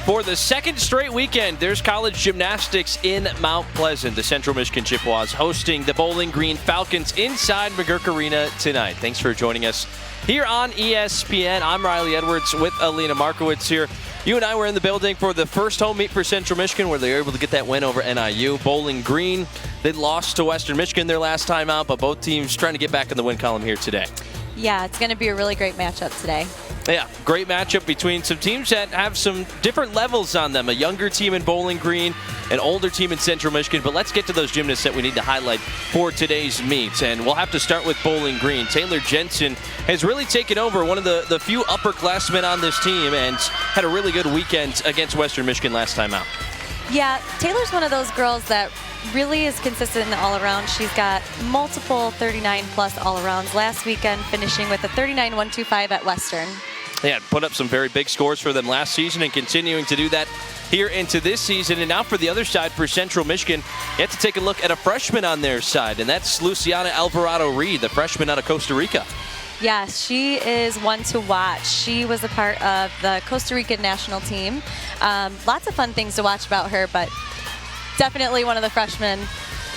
For the second straight weekend, there's college gymnastics in Mount Pleasant. The Central Michigan Chippewas hosting the Bowling Green Falcons inside McGurk Arena tonight. Thanks for joining us here on ESPN. I'm Riley Edwards with Alina Markowitz here. You and I were in the building for the first home meet for Central Michigan, where they were able to get that win over NIU. Bowling Green, they lost to Western Michigan their last time out, but both teams trying to get back in the win column here today. Yeah, it's going to be a really great matchup today. Yeah, great matchup between some teams that have some different levels on them. A younger team in Bowling Green, an older team in Central Michigan. But let's get to those gymnasts that we need to highlight for today's meet. And we'll have to start with Bowling Green. Taylor Jensen has really taken over, one of the few upperclassmen on this team, and had a really good weekend against Western Michigan last time out. Yeah, Taylor's one of those girls that really is consistent all around. She's got multiple 39-plus all-arounds. Last weekend, finishing with a 39-125 at Western. Yeah, put up some very big scores for them last season and continuing to do that here into this season. And now for the other side, for Central Michigan, you have to take a look at a freshman on their side, and that's Luciana Alvarado-Reed, the freshman out of Costa Rica. Yes, she is one to watch. She was a part of the Costa Rican national team. Lots of fun things to watch about her, but definitely one of the freshmen,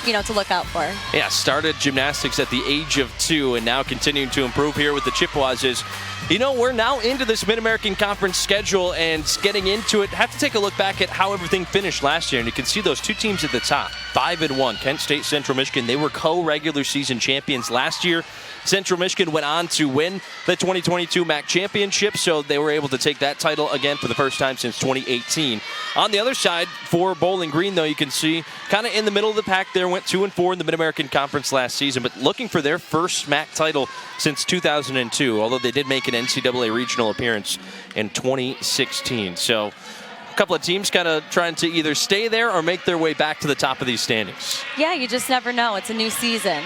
to look out for. Yeah, started gymnastics at the age of 2 and now continuing to improve here with the Chippewas. We're now into this Mid-American Conference schedule and getting into it. Have to take a look back at how everything finished last year, and you can see those two teams at the top, 5-1. Kent State, Central Michigan, they were co-regular season champions last year. Central Michigan went on to win the 2022 MAC championship, so they were able to take that title again for the first time since 2018. On the other side, for Bowling Green, though, you can see kind of in the middle of the pack there, went 2-4 in the Mid-American Conference last season, but looking for their first MAC title since 2002, although they did make an NCAA regional appearance in 2016. So a couple of teams kind of trying to either stay there or make their way back to the top of these standings. Yeah, you just never know. It's a new season.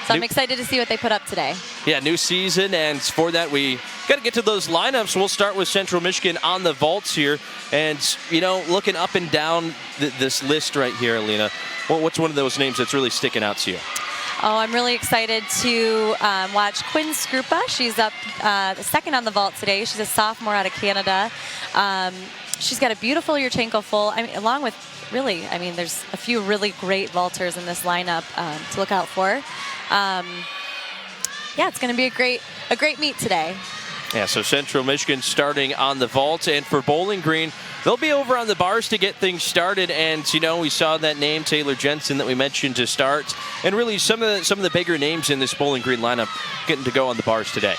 So I'm excited to see what they put up today. Yeah, new season, and for that we got to get to those lineups. We'll start with Central Michigan on the vaults here. And, looking up and down this list right here, Alina, what's one of those names that's really sticking out to you? Oh, I'm really excited to watch Quinn Skrupa. She's up second on the vault today. She's a sophomore out of Canada. She's got a beautiful Yurchenko full, along with there's a few really great vaulters in this lineup to look out for. It's going to be a great meet today. Yeah, so Central Michigan starting on the vault, and for Bowling Green, they'll be over on the bars to get things started. And we saw that name, Taylor Jensen, that we mentioned to start, and really some of the bigger names in this Bowling Green lineup getting to go on the bars today.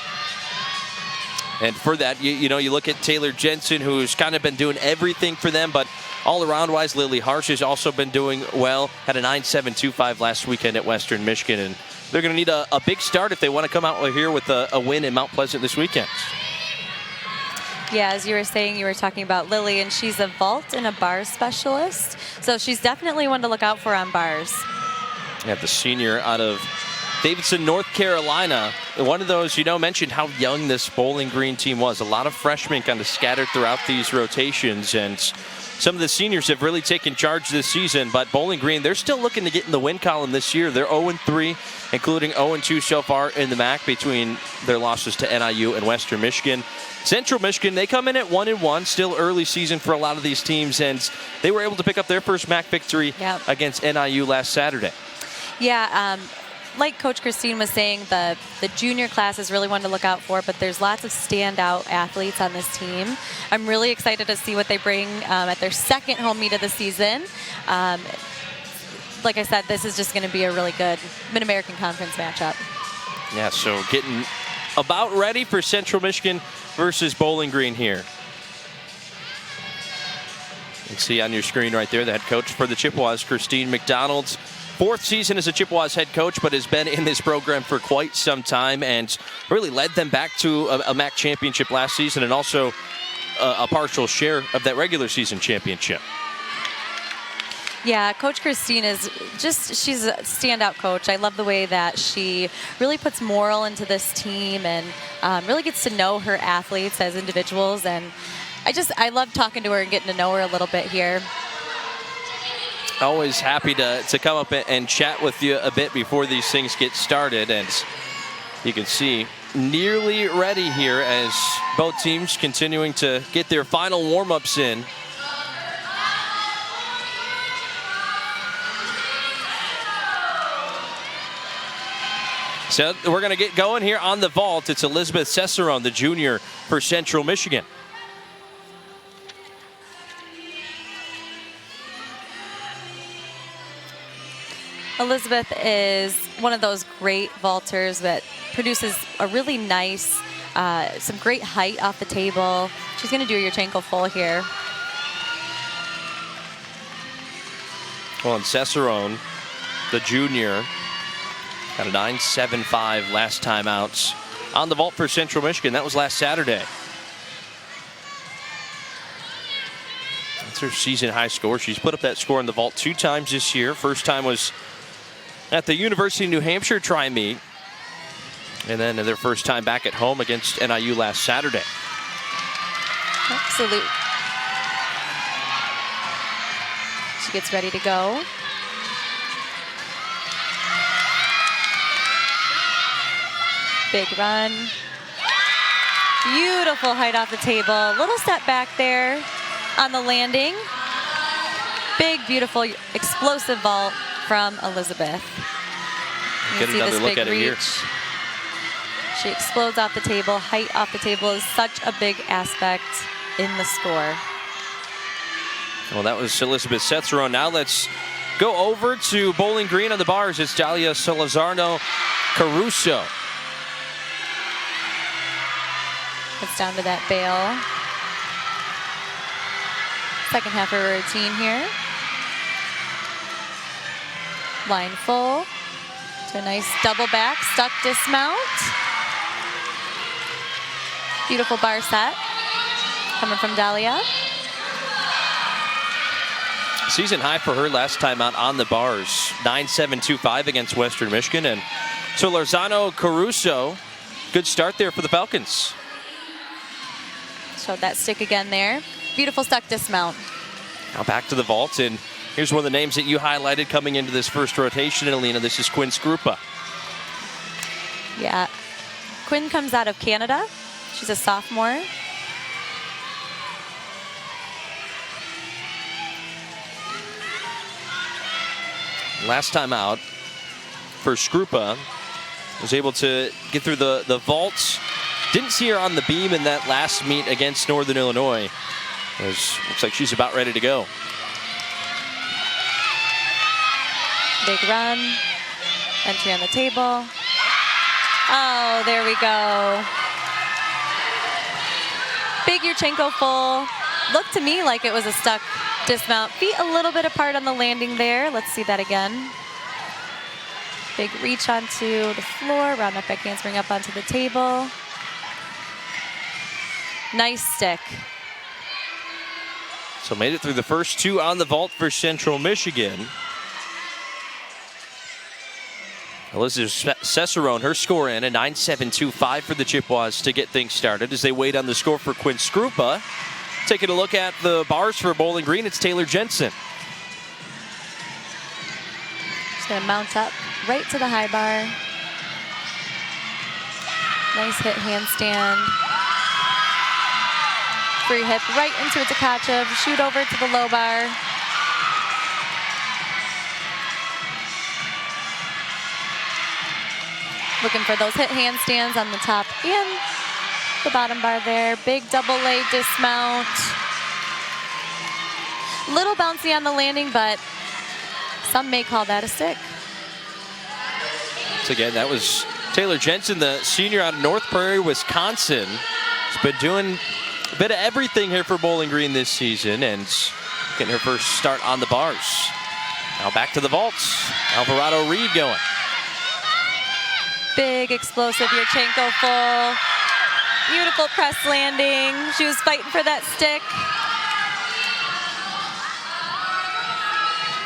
And for that, you look at Taylor Jensen, who's kind of been doing everything for them, but all-around wise, Lily Harsh has also been doing well. Had a 9.725 last weekend at Western Michigan, and they're going to need a big start if they want to come out here with a win in Mount Pleasant this weekend. Yeah, as you were saying, you were talking about Lily, and she's a vault and a bars specialist. So she's definitely one to look out for on bars. Yeah, the senior out of Davidson, North Carolina. One of those, mentioned how young this Bowling Green team was. A lot of freshmen kind of scattered throughout these rotations, and some of the seniors have really taken charge this season. But Bowling Green, they're still looking to get in the win column this year. They're 0-3, including 0-2 so far in the MAC between their losses to NIU and Western Michigan. Central Michigan, they come in at 1-1, still early season for a lot of these teams, and they were able to pick up their first MAC victory against NIU last Saturday. Yeah, like Coach Christine was saying, the junior class is really one to look out for, but there's lots of standout athletes on this team. I'm really excited to see what they bring at their second home meet of the season. Like I said, this is just going to be a really good Mid-American Conference matchup. Yeah, so getting about ready for Central Michigan versus Bowling Green here. You can see on your screen right there the head coach for the Chippewas, Christine McDonald's fourth season as a Chippewas head coach, but has been in this program for quite some time and really led them back to a MAC championship last season, and also a partial share of that regular season championship. Yeah, Coach Christine she's a standout coach. I love the way that she really puts moral into this team and really gets to know her athletes as individuals. And I love talking to her and getting to know her a little bit here. Always happy to come up and chat with you a bit before these things get started. And you can see nearly ready here as both teams continuing to get their final warm-ups in. So we're going to get going here on the vault. It's Elizabeth Cicerone, the junior for Central Michigan. Elizabeth is one of those great vaulters that produces a really nice, some great height off the table. She's going to do your Chankle full here. Well, and Cicerone, the junior, got a 9.75 last time out on the vault for Central Michigan. That was last Saturday. That's her season high score. She's put up that score in the vault 2 times this year. First time was at the University of New Hampshire tri-meet. And then their first time back at home against NIU last Saturday. Absolutely. She gets ready to go. Big run. Beautiful height off the table. Little step back there on the landing. Big, beautiful, explosive vault from Elizabeth. You Get see another this look big at it here. reach. She explodes off the table. Height off the table is such a big aspect in the score. Well, that was Elizabeth Cicerone. Now let's go over to Bowling Green on the bars. It's Dalia Salazarno Caruso. Gets down to that bail. Second half of her routine here. Line full to a nice double back, stuck dismount. Beautiful bar set coming from Dalia. Season high for her last time out on the bars, 9.725 against Western Michigan. And so Lozano Caruso, good start there for the Falcons. Showed that stick again there. Beautiful stuck dismount. Now back to the vault, and here's one of the names that you highlighted coming into this first rotation, Alina. This is Quinn Skrupa. Yeah. Quinn comes out of Canada. She's a sophomore. Last time out for Skrupa, was able to get through the vaults. Didn't see her on the beam in that last meet against Northern Illinois. Looks like she's about ready to go. Big run. Entry on the table. Oh, there we go. Big Yurchenko full. Looked to me like it was a stuck dismount. Feet a little bit apart on the landing there. Let's see that again. Big reach onto the floor. Round up back handspring up onto the table. Nice stick. So made it through the first 2 on the vault for Central Michigan. Elizabeth Cicerone, her score in a 9.725 for the Chippewas to get things started as they wait on the score for Quinn Skrupa. Taking a look at the bars for Bowling Green, it's Taylor Jensen. Just gonna mount up right to the high bar. Nice hit handstand. Free hip right into a Tkachev. Shoot over to the low bar. Looking for those hit handstands on the top and the bottom bar there. Big double leg dismount. Little bouncy on the landing, but some may call that a stick. So again, that was Taylor Jensen, the senior out of North Prairie, Wisconsin. She's been doing a bit of everything here for Bowling Green this season and getting her first start on the bars. Now back to the vaults. Alvarado Reed going. Big explosive Yurchenko full. Beautiful press landing. She was fighting for that stick.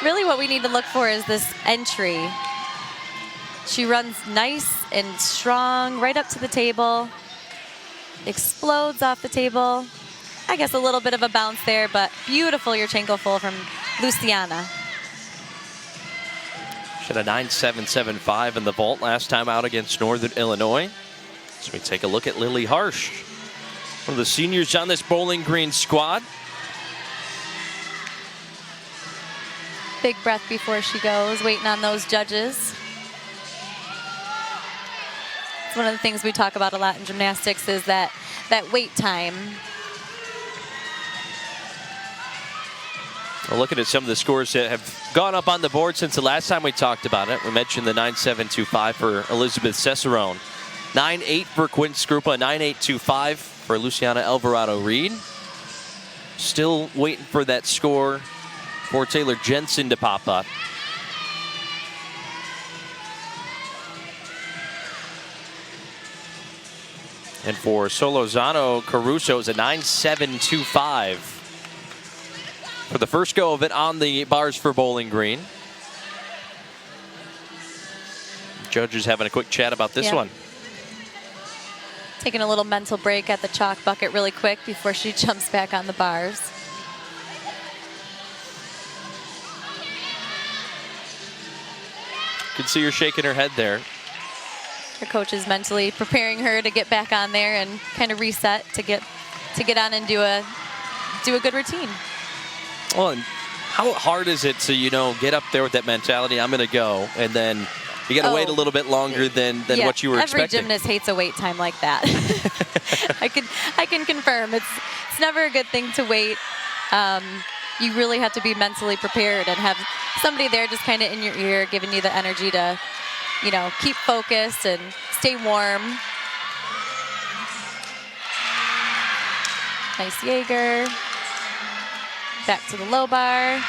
Really what we need to look for is this entry. She runs nice and strong right up to the table. Explodes off the table. I guess a little bit of a bounce there, but beautiful Yurchenko full from Luciana. She had a 9.775 in the vault last time out against Northern Illinois. So we take a look at Lily Harsh, one of the seniors on this Bowling Green squad. Big breath before she goes, waiting on those judges. It's one of the things we talk about a lot in gymnastics is that wait time. Well, looking at some of the scores that have gone up on the board since the last time we talked about it. We mentioned the 9.725 for Elizabeth Cicerone. 9.8 for Quinn Skrupa, 9.825 for Luciana Alvarado-Reed. Still waiting for that score for Taylor Jensen to pop up. And for Solozano Caruso is a 9.725 for the first go of it on the bars for Bowling Green. Judges having a quick chat about this one. Taking a little mental break at the chalk bucket really quick before she jumps back on the bars. You can see her shaking her head there. Her coach is mentally preparing her to get back on there and kind of reset to get on and do a good routine. Well, and how hard is it to, get up there with that mentality, I'm going to go, and then you got to wait a little bit longer than what you were expecting? Every gymnast hates a wait time like that. I can confirm. It's never a good thing to wait. You really have to be mentally prepared and have somebody there just kind of in your ear giving you the energy to, keep focused and stay warm. Nice Jaeger. Back to the low bar.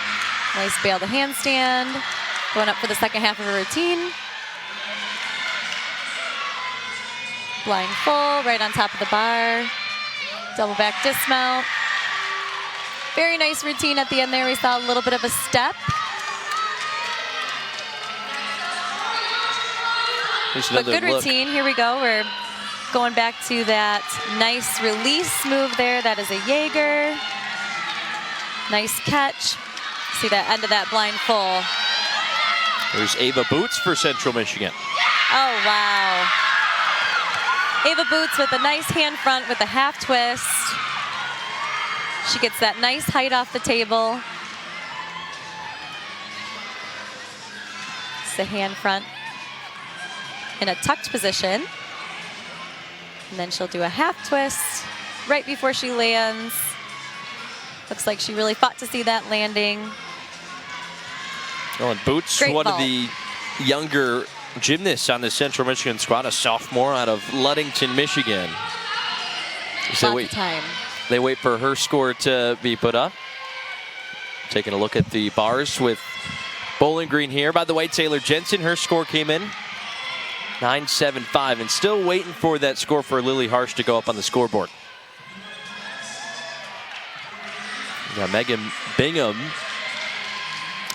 Nice bail to handstand. Going up for the second half of her routine. Blind full, right on top of the bar. Double back dismount. Very nice routine at the end there. We saw a little bit of a step. But good routine. Here we go. We're going back to that nice release move there. That is a Jaeger. Nice catch. See that end of that blind full. There's Ava Boots for Central Michigan. Oh, wow. Ava Boots with a nice hand front with a half twist. She gets that nice height off the table. It's the hand front in a tucked position. And then she'll do a half twist right before she lands. Looks like she really fought to see that landing. Oh, and Boots, Great one ball. of the younger gymnasts on the Central Michigan squad, a sophomore out of Ludington, Michigan. They wait for her score to be put up. Taking a look at the bars with Bowling Green here. By the way, Taylor Jensen, her score came in 9.75, and still waiting for that score for Lily Harsh to go up on the scoreboard. We got Megan Bingham,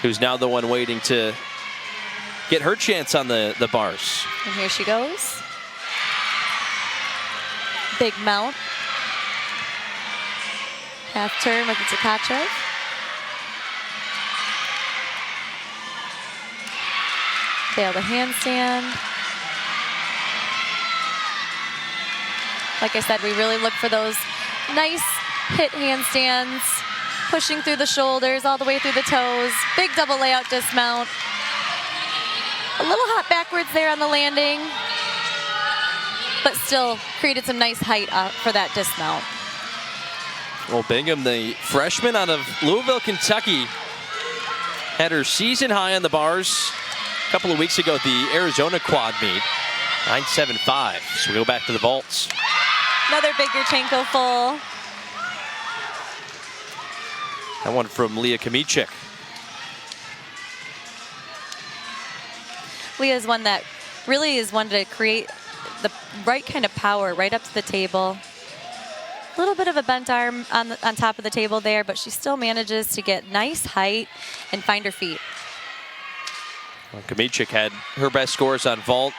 who's now the one waiting to get her chance on the bars. And here she goes. Big mount. Half turn with the Takachev. Fail the handstand. Like I said, we really look for those nice hit handstands, pushing through the shoulders, all the way through the toes. Big double layout dismount. A little hot backwards there on the landing, but still created some nice height for that dismount. Well, Bingham, the freshman out of Louisville, Kentucky, had her season high on the bars a couple of weeks ago at the Arizona quad meet, 9.75. So we go back to the vaults. Another big Yurchenko full. That one from Leah Kamichik. Leah is one that really is one to create the right kind of power right up to the table. A little bit of a bent arm on top of the table there, but she still manages to get nice height and find her feet. Well, Kamichik had her best scores on vault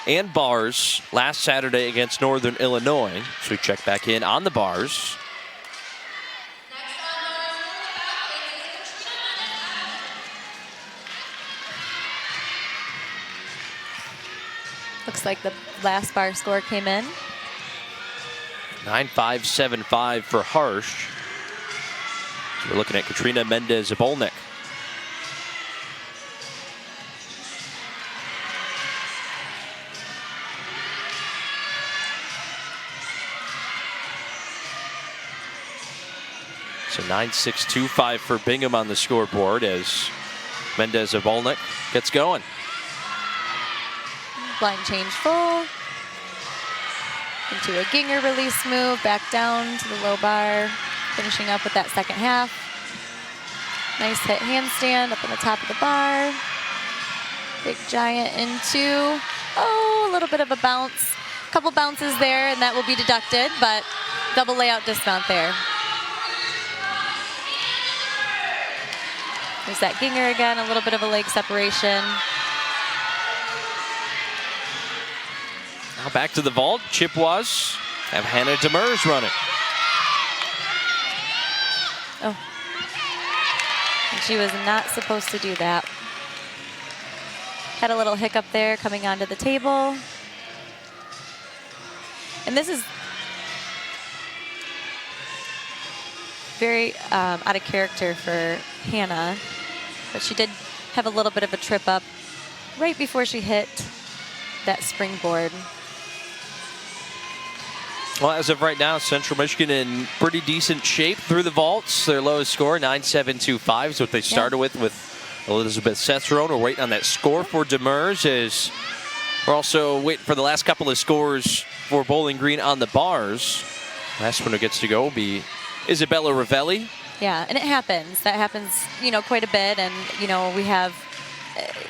and bars last Saturday against Northern Illinois. So we check back in on the bars. Looks like the last bar score came in. 9.575 for Harsh. So we're looking at Katrina Mendez-Zabolnik. So 9.625 for Bingham on the scoreboard as Mendez-Zabolnik gets going. Blind change full. Into a Ginger release move, back down to the low bar, finishing up with that second half. Nice hit handstand up on the top of the bar. Big giant into, oh, a little bit of a bounce. Couple bounces there, and that will be deducted, but double layout dismount there. There's that Ginger again, a little bit of a leg separation. Now back to the vault. Chippewas have Hannah Demers running. Oh. And she was not supposed to do that. Had a little hiccup there coming onto the table. And this is very out of character for Hannah, but she did have a little bit of a trip up right before she hit that springboard. Well, as of right now, Central Michigan in pretty decent shape through the vaults. Their lowest score, 9.725, is what they started with Elizabeth Sethrone. We're waiting on that score for Demers, as we're also waiting for the last couple of scores for Bowling Green on the bars. Last one who gets to go will be Isabella Ravelli. Yeah, and it happens. That happens, quite a bit. And, we have,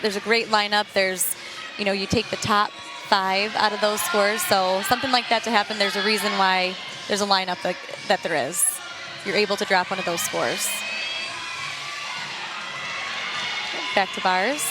there's a great lineup. There's, you take the top 5 out of those scores. So something like that to happen, there's a reason why there's a lineup that there is. You're able to drop one of those scores. Back to bars.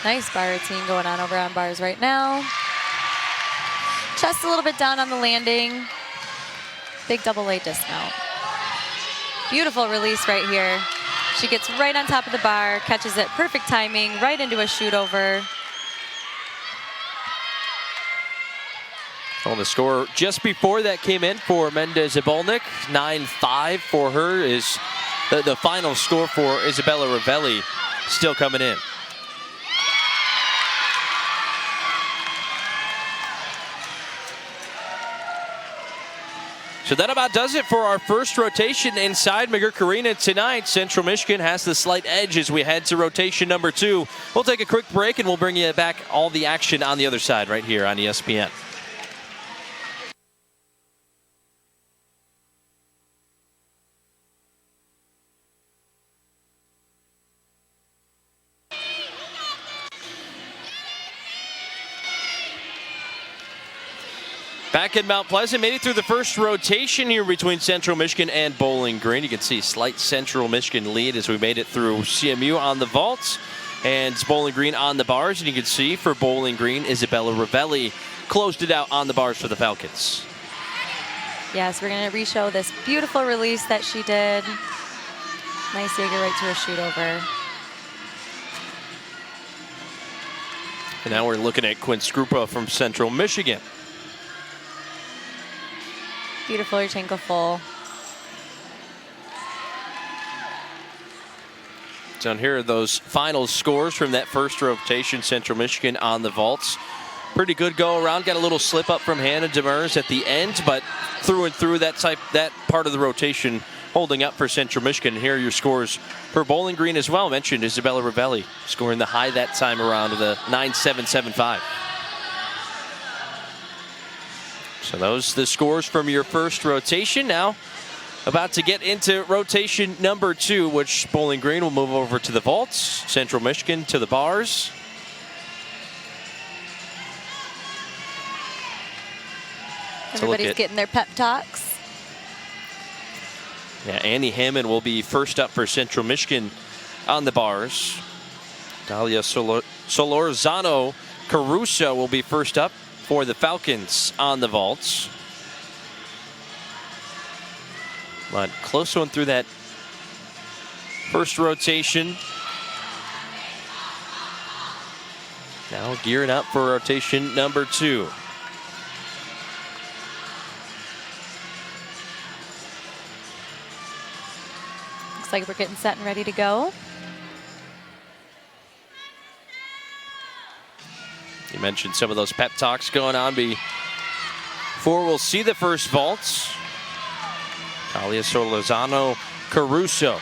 Nice bar routine going on over on bars right now. Chest a little bit down on the landing. Big double A dismount. Beautiful release right here. She gets right on top of the bar, catches it, perfect timing, right into a shoot over. Well, the score just before that came in for Mendez-Zabolnik. 9.5 for her is the final score for Isabella Ravelli, still coming in. So that about does it for our first rotation inside McGurk Arena tonight. Central Michigan has the slight edge as we head to rotation number 2. We'll take a quick break and we'll bring you back all the action on the other side right here on ESPN. Back in Mount Pleasant, made it through the first rotation here between Central Michigan and Bowling Green. You can see slight Central Michigan lead as we made it through CMU on the vaults and Bowling Green on the bars. And you can see for Bowling Green, Isabella Ravelli closed it out on the bars for the Falcons. Yes, we're going to re-show this beautiful release that she did. Nice Jaeger right to a shoot over. And now we're looking at Quinn Skrupa from Central Michigan. Beautiful Yurchenko full. Down here are those final scores from that first rotation. Central Michigan on the vaults. Pretty good go around. Got a little slip up from Hannah Demers at the end, but through and through that part of the rotation holding up for Central Michigan. And here are your scores for Bowling Green as well. Mentioned Isabella Ravelli scoring the high that time around of the 9.775. So those the scores from your first rotation. Now about to get into rotation number 2, which Bowling Green will move over to the vaults. Central Michigan to the bars. Everybody's getting their pep talks. Yeah, Annie Hammond will be first up for Central Michigan on the bars. Dalia Solorzano Caruso will be first up for the Falcons on the vaults. But close one through that first rotation. Now gearing up for rotation number 2. Looks like we're getting set and ready to go. You mentioned some of those pep talks going on before we'll see the first vaults. Dalia Solorzano Caruso.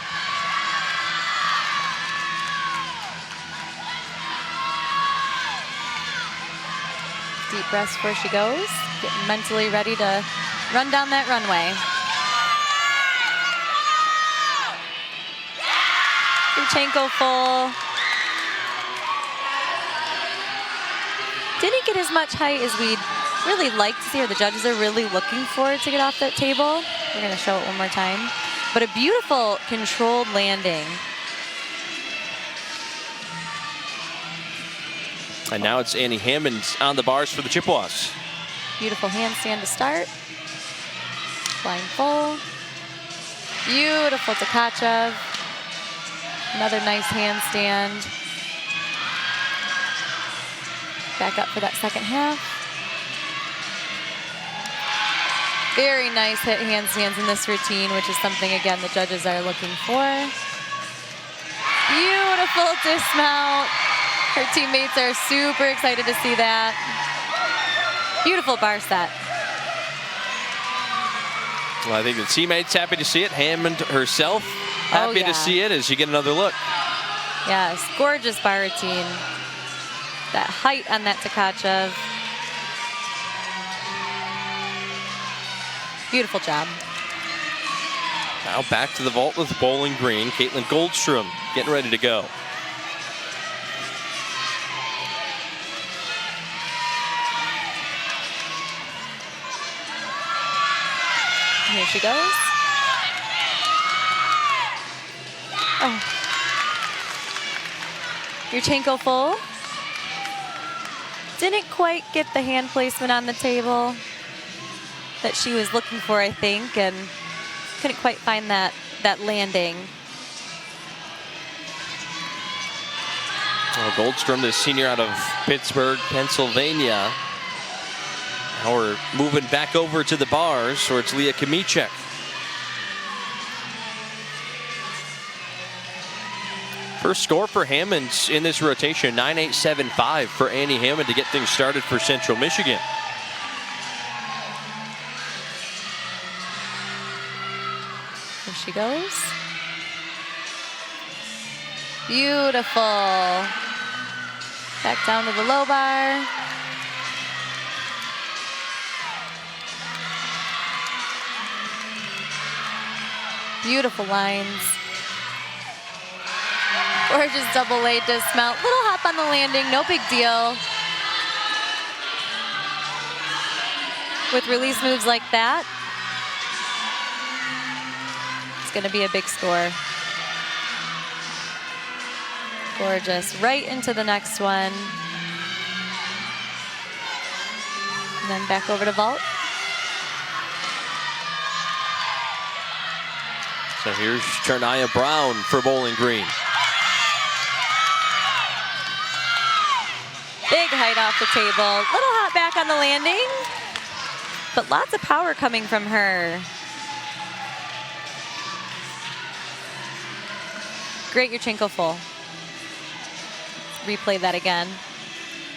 Deep breaths before she goes. Getting mentally ready to run down that runway. Yurchenko full. Didn't get as much height as we'd really like to see, or the judges are really looking for to get off that table. We're going to show it one more time. But a beautiful controlled landing. And now it's Annie Hammond on the bars for the Chippewas. Beautiful handstand to start. Flying full. Beautiful Tkachev. Another nice handstand. Back up for that second half. Very nice hit handstands in this routine, which is something, again, the judges are looking for. Beautiful dismount. Her teammates are super excited to see that. Beautiful bar set. Well, I think the teammates happy to see it. Hammond herself happy to see it as you get another look. Yes, gorgeous bar routine. That height on that Tkachev. Beautiful job. Now back to the vault with Bowling Green. Caitlin Goldstrom getting ready to go. Here she goes. Oh. Yurchenko full. Didn't quite get the hand placement on the table that she was looking for, I think, and couldn't quite find that landing. Well, Goldstrom, the senior out of Pittsburgh, Pennsylvania. Now we're moving back over to the bars, where it's Leah Kamichek. First score for Hammond in this rotation, 9.875 for Annie Hammond to get things started for Central Michigan. Here she goes. Beautiful. Back down to the low bar. Beautiful lines. Gorgeous double leg dismount. Little hop on the landing, no big deal. With release moves like that, it's going to be a big score. Gorgeous. Right into the next one. And then back over to vault. So here's Charnia Brown for Bowling Green. Big height off the table. Little hop back on the landing, but lots of power coming from her. Great Yurchenko full. Replay that again.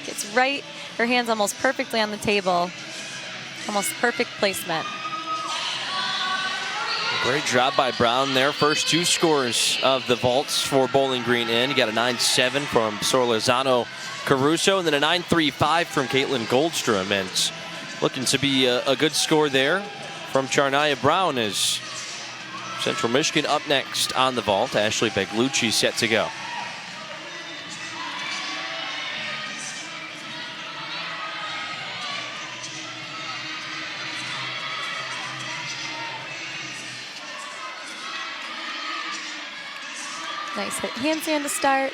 Gets right, her hands almost perfectly on the table. Almost perfect placement. Great job by Brown there. First two scores of the vaults for Bowling Green in. You got a 9.7 from Solorzano Caruso, and then a 9.35 from Caitlin Goldstrom. And it's looking to be a good score there from Charnia Brown as Central Michigan up next on the vault. Ashley Beglucci set to go. Nice hit handstand to start.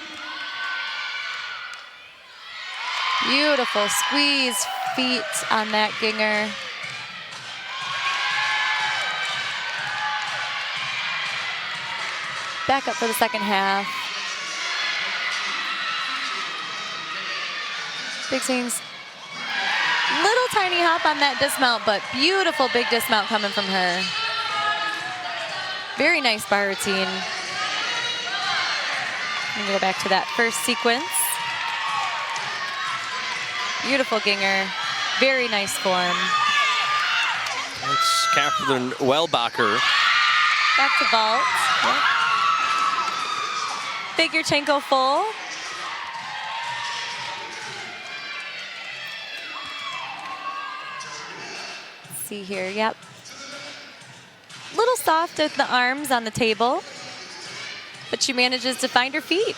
Beautiful squeeze feet on that Ginger. Back up for the second half. Big swings. Little tiny hop on that dismount, but beautiful big dismount coming from her. Very nice bar routine. I'm gonna go back to that first sequence. Beautiful Ginger. Very nice form. It's Catherine Wellbacher. Back to vault. Yep. Big Yurchenko full. Let's see here, yep. Little soft at the arms on the table, but she manages to find her feet.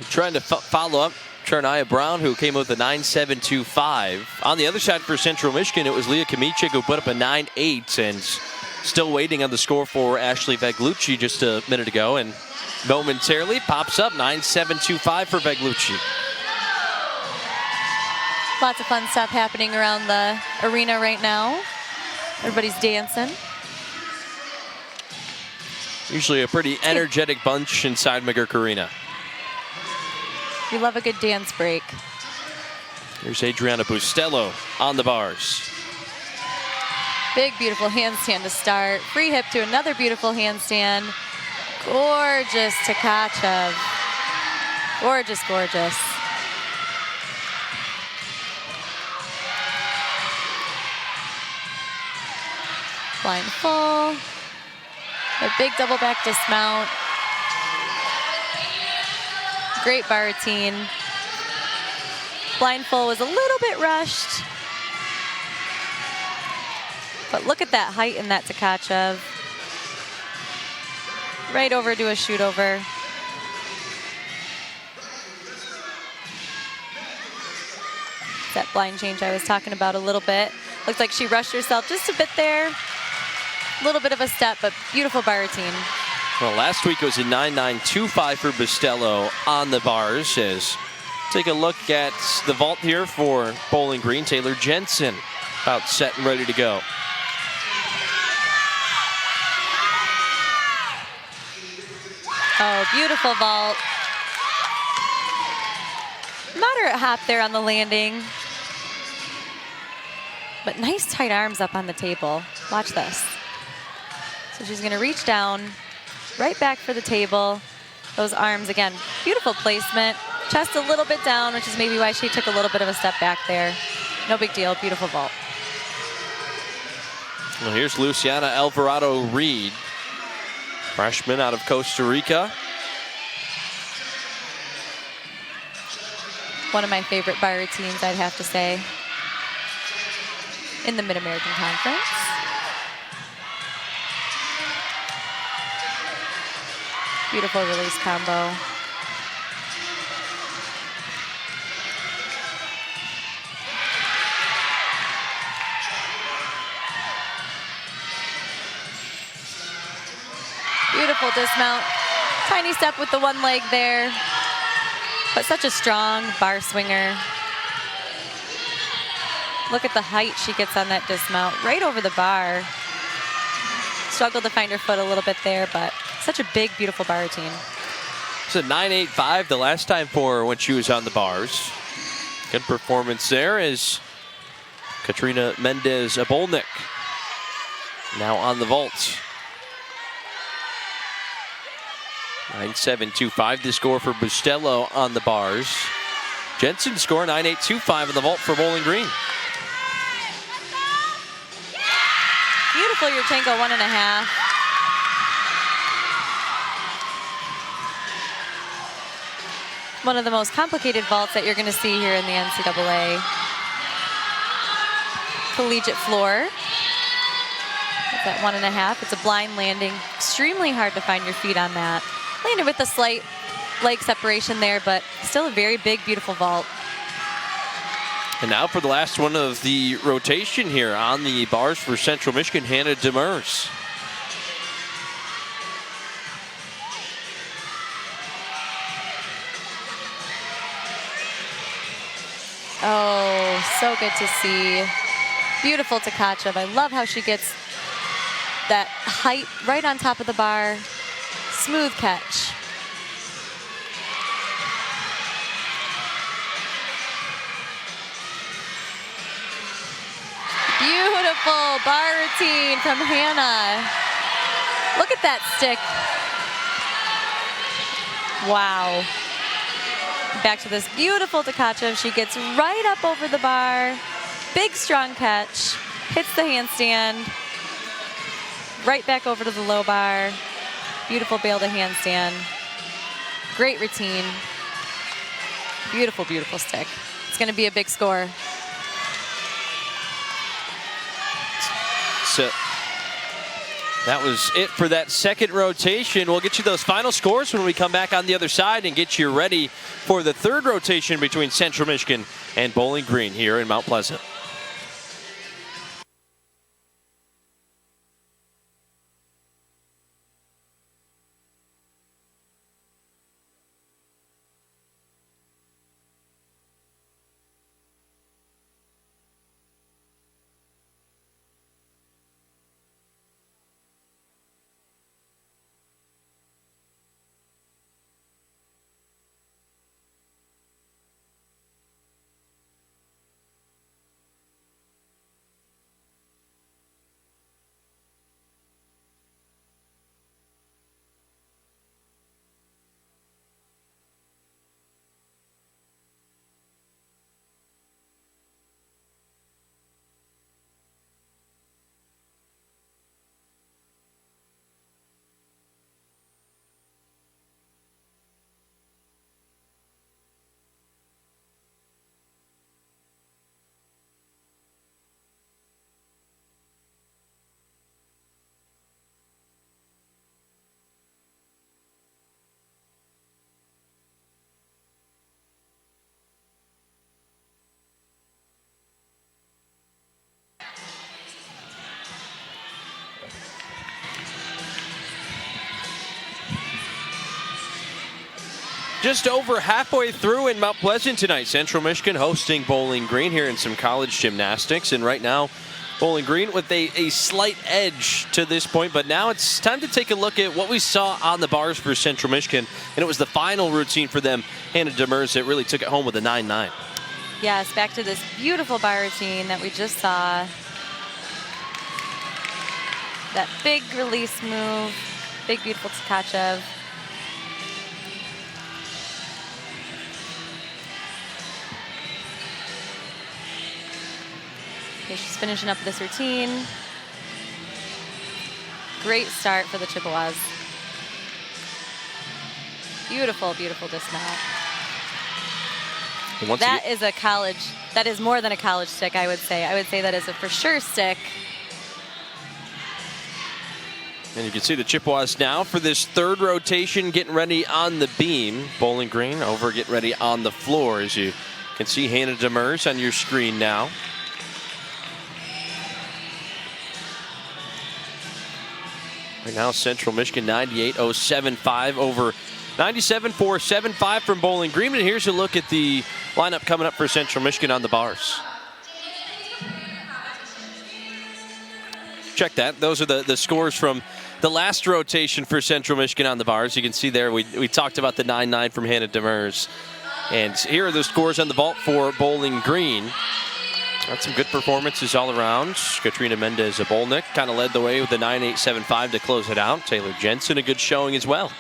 Trying to follow up Charnia Brown, who came with a 9.725. On the other side for Central Michigan, it was Leah Kamichik who put up a 9.8, and still waiting on the score for Ashley Veglucci just a minute ago, and momentarily pops up 9.725 for Veglucci. Lots of fun stuff happening around the arena right now. Everybody's dancing. Usually a pretty energetic bunch inside McGurk Arena. We love a good dance break. Here's Adriana Bustello on the bars. Big, beautiful handstand to start. Free hip to another beautiful handstand. Gorgeous Tkachev. Gorgeous, gorgeous. Blind full. A big double back dismount. Great bar routine. Blind full was a little bit rushed. But look at that height in that Tkachev. Right over to a shoot over. That blind change I was talking about a little bit. Looks like she rushed herself just a bit there. A little bit of a step, but beautiful bar routine. Well, last week it was a 9.925 for Bustello on the bars. As take a look at the vault here for Bowling Green. Taylor Jensen about set and ready to go. Oh, beautiful vault. Moderate hop there on the landing. But nice tight arms up on the table. Watch this. So she's gonna reach down, right back for the table. Those arms, again, beautiful placement. Chest a little bit down, which is maybe why she took a little bit of a step back there. No big deal, beautiful vault. Well, here's Luciana Alvarado Reed, freshman out of Costa Rica. One of my favorite bar routines, I'd have to say, in the Mid-American Conference. Beautiful release combo. Beautiful dismount. Tiny step with the one leg there, but such a strong bar swinger. Look at the height she gets on that dismount, right over the bar. Struggled to find her foot a little bit there, but such a big, beautiful bar routine. It's a 9.85 the last time for her when she was on the bars. Good performance there as Katrina Mendez-Abolnik now on the vault. 9.725 the score for Bustello on the bars. Jensen score 9.825 in the vault for Bowling Green. Beautiful Yurchenko 1.5. One of the most complicated vaults that you're going to see here in the NCAA collegiate floor. It's at 1.5. It's a blind landing. Extremely hard to find your feet on that. Landed with a slight leg separation there, but still a very big, beautiful vault. And now for the last one of the rotation here on the bars for Central Michigan, Hannah Demers. So good to see. Beautiful Tkachev. I love how she gets that height right on top of the bar. Smooth catch. Beautiful bar routine from Hannah. Look at that stick. Wow. Back to this beautiful Tkachev. She gets right up over the bar. Big, strong catch. Hits the handstand. Right back over to the low bar. Beautiful bail to handstand. Great routine. Beautiful, beautiful stick. It's going to be a big score. So that was it for that second rotation. We'll get you those final scores when we come back on the other side and get you ready for the third rotation between Central Michigan and Bowling Green here in Mount Pleasant. Just over halfway through in Mount Pleasant tonight. Central Michigan hosting Bowling Green here in some college gymnastics. And right now, Bowling Green with a slight edge to this point. But now it's time to take a look at what we saw on the bars for Central Michigan. And it was the final routine for them, Hannah Demers, that really took it home with a 9-9. Yes, back to this beautiful bar routine that we just saw. That big release move. Big, beautiful Tkachev. Okay, she's finishing up this routine. Great start for the Chippewas. Beautiful, beautiful dismount. That is a college, that is more than a college stick, I would say. I would say that is a for sure stick. And you can see the Chippewas now for this third rotation getting ready on the beam. Bowling Green over getting ready on the floor, as you can see Hannah Demers on your screen now. Right now, Central Michigan 98.075 over 97.475 from Bowling Green. And here's a look at the lineup coming up for Central Michigan on the bars. Check that. Those are the scores from the last rotation for Central Michigan on the bars. You can see there we talked about the 9-9 from Hannah Demers. And here are the scores on the vault for Bowling Green. That's some good performances all around. Katrina Mendez-Abolnik kind of led the way with the 9.875 to close it out. Taylor Jensen, a good showing as well.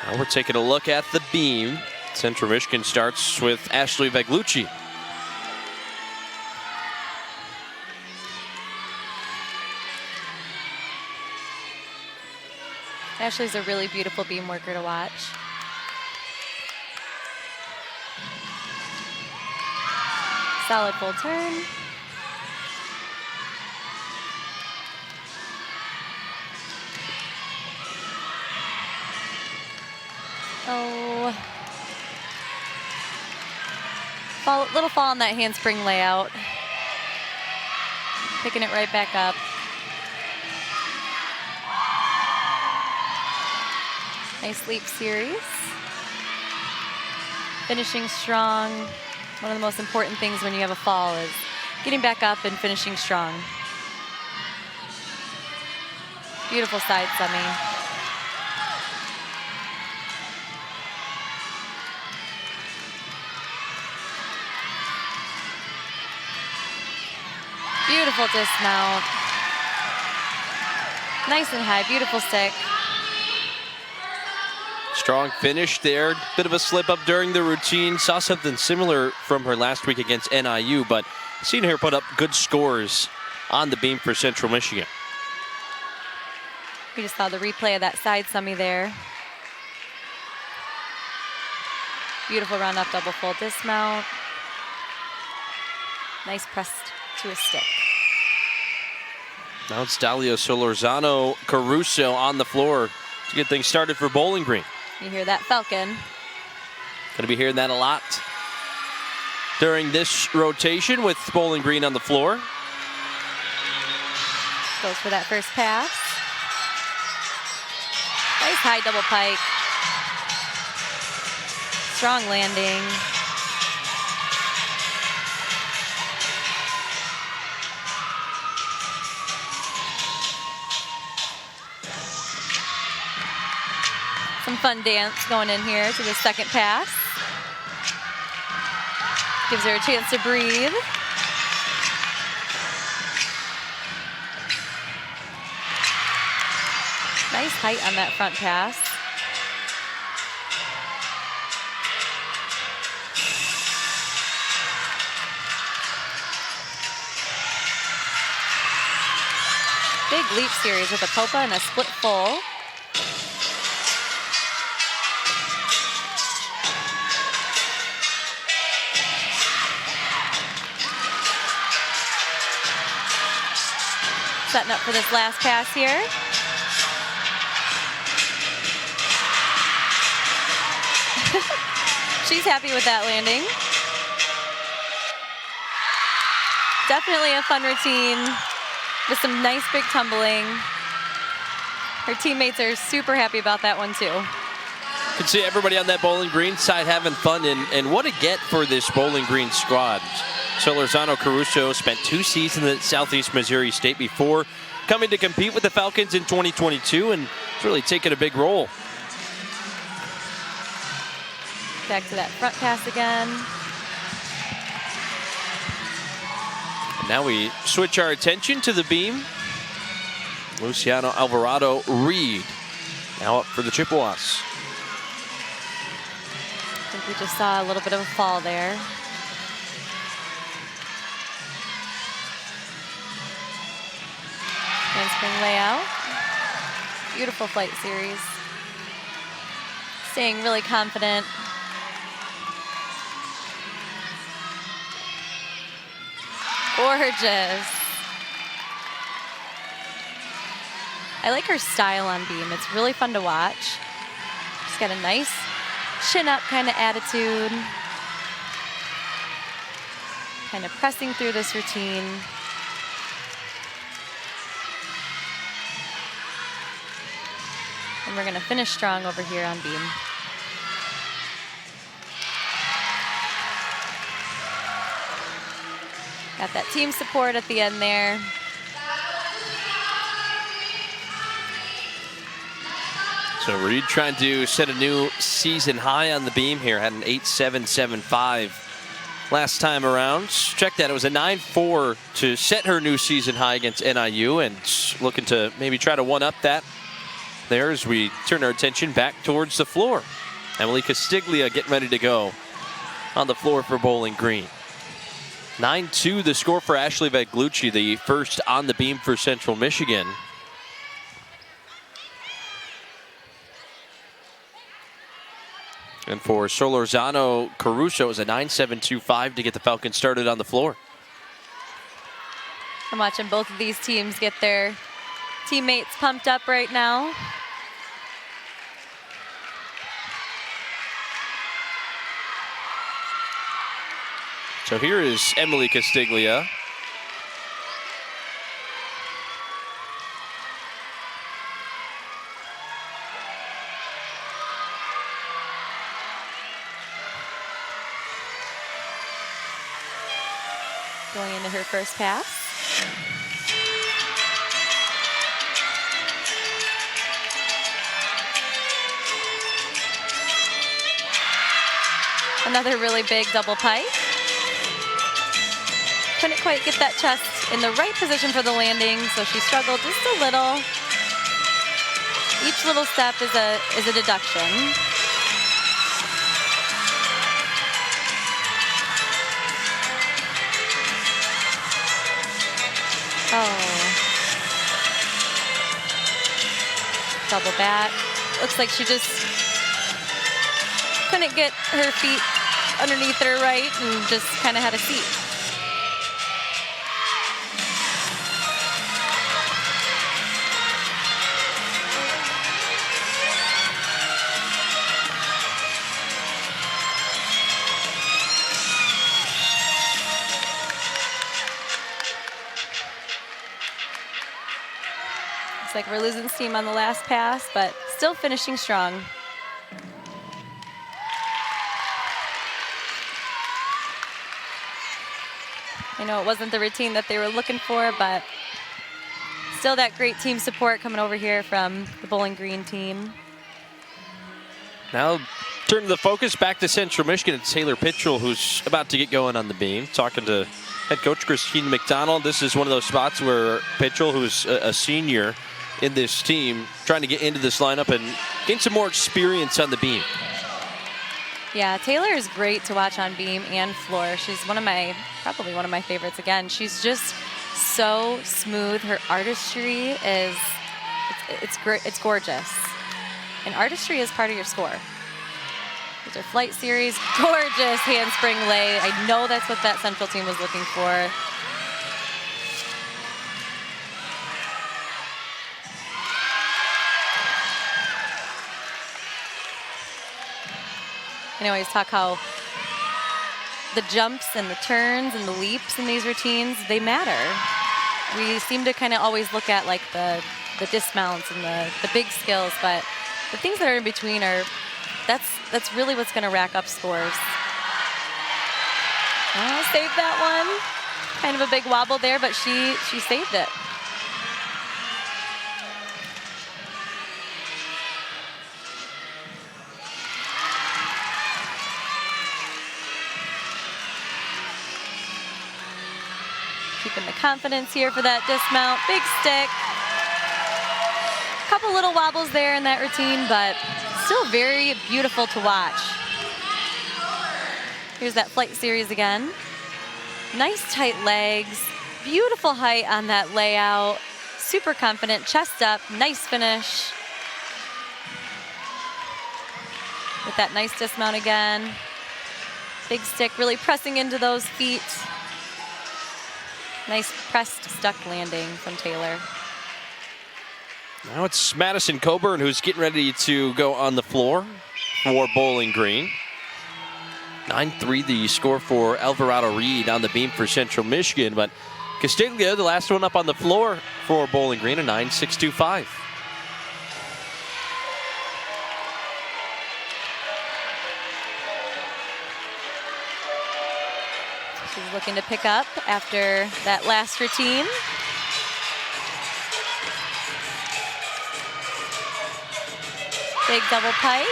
Now we're taking a look at the beam. Central Michigan starts with Ashley Veglucci. Ashley's a really beautiful beam worker to watch. Solid full turn. Oh. Little fall on that handspring layout. Picking it right back up. Nice leap series. finishing strong. One of the most important things when you have a fall is getting back up and finishing strong. Beautiful side semi. Beautiful dismount. Nice and high, beautiful stick. Strong finish there. Bit of a slip up during the routine. Saw something similar from her last week against NIU, but seen her put up good scores on the beam for Central Michigan. We just saw the replay of that side semi there. Beautiful round up double full dismount. Nice press to a stick. Now it's Dalia Solorzano Caruso on the floor to get things started for Bowling Green. You hear that Falcon. Going to be hearing that a lot during this rotation with Bowling Green on the floor. Goes for that first pass. Nice high double pike. Strong landing. Some fun dance going in here to the second pass. Gives her a chance to breathe. Nice height on that front pass. Big leap series with a popa and a split full. Setting up for this last pass here. She's happy with that landing. Definitely a fun routine with some nice big tumbling. Her teammates are super happy about that one too. You can see everybody on that Bowling Green side having fun, and what a get for this Bowling Green squad. Solorzano Caruso spent 2 seasons at Southeast Missouri State before coming to compete with the Falcons in 2022, and it's really taken a big role. Back to that front pass again. And now we switch our attention to the beam. Luciano Alvarado Reed now up for the Chippewas. I think we just saw a little bit of a fall there. Handspring layout. Beautiful flight series. Staying really confident. Gorgeous. I like her style on beam. It's really fun to watch. She's got a nice chin up kind of attitude. Kind of pressing through this routine. And we're going to finish strong over here on beam. Got that team support at the end there. So Reed trying to set a new season high on the beam here. Had an 8.775 last time around. Check that. It was a 9.4 to set her new season high against NIU, and looking to maybe try to one-up that there as we turn our attention back towards the floor. Emily Castiglia getting ready to go on the floor for Bowling Green. 9-2 the score for Ashley Vaglucci, the first on the beam for Central Michigan. And for Solorzano Caruso, it was a 9.725 to get the Falcons started on the floor. I'm watching both of these teams get their teammates pumped up right now. So here is Emily Castiglia. going into her first pass. Another really big double pike. Couldn't quite get that chest in the right position for the landing, so she struggled just a little. Each little step is a deduction. Oh. Double back. Looks like she just couldn't get her feet underneath her right and just kind of had a seat. Looks like we're losing steam on the last pass, but still finishing strong. I know it wasn't the routine that they were looking for, but still that great team support coming over here from the Bowling Green team. Now turn the focus back to Central Michigan. It's Taylor Pitchell who's about to get going on the beam. Talking to head coach Christine McDonald. This is one of those spots where Pitchell, who's a senior in this team, trying to get into this lineup and gain some more experience on the beam. Yeah, Taylor is great to watch on beam and floor. She's probably one of my favorites again. She's just so smooth. Her artistry is, it's great. It's gorgeous. And artistry is part of your score. There's her flight series, gorgeous handspring lay. I know that's what that Central team was looking for. I always talk how the jumps and the turns and the leaps in these routines, they matter. We seem to kind of always look at like the dismounts and the big skills, but the things that are in between are, that's really what's going to rack up scores. Oh, saved that one. Kind of a big wobble there, but she saved it. Keeping the confidence here for that dismount. Big stick. Couple little wobbles there in that routine, but still very beautiful to watch. Here's that flight series again. Nice tight legs. Beautiful height on that layout. Super confident, chest up, nice finish. With that nice dismount again. Big stick, really pressing into those feet. Nice pressed stuck landing from Taylor. Now it's Madison Coburn who's getting ready to go on the floor for Bowling Green. 9-3 the score for Alvarado Reed on the beam for Central Michigan, but Castiglia, the last one up on the floor for Bowling Green, a 9.625. She's looking to pick up after that last routine. Big double pike.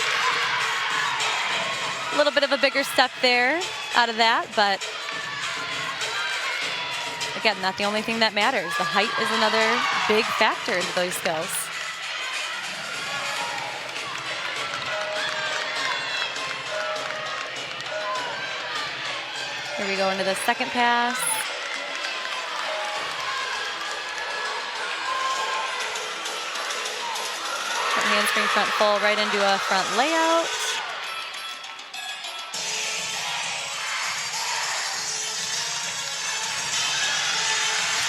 A little bit of a bigger step there out of that, but again, not the only thing that matters. The height is another big factor into those skills. Here we go into the second pass. Handspring front full right into a front layout.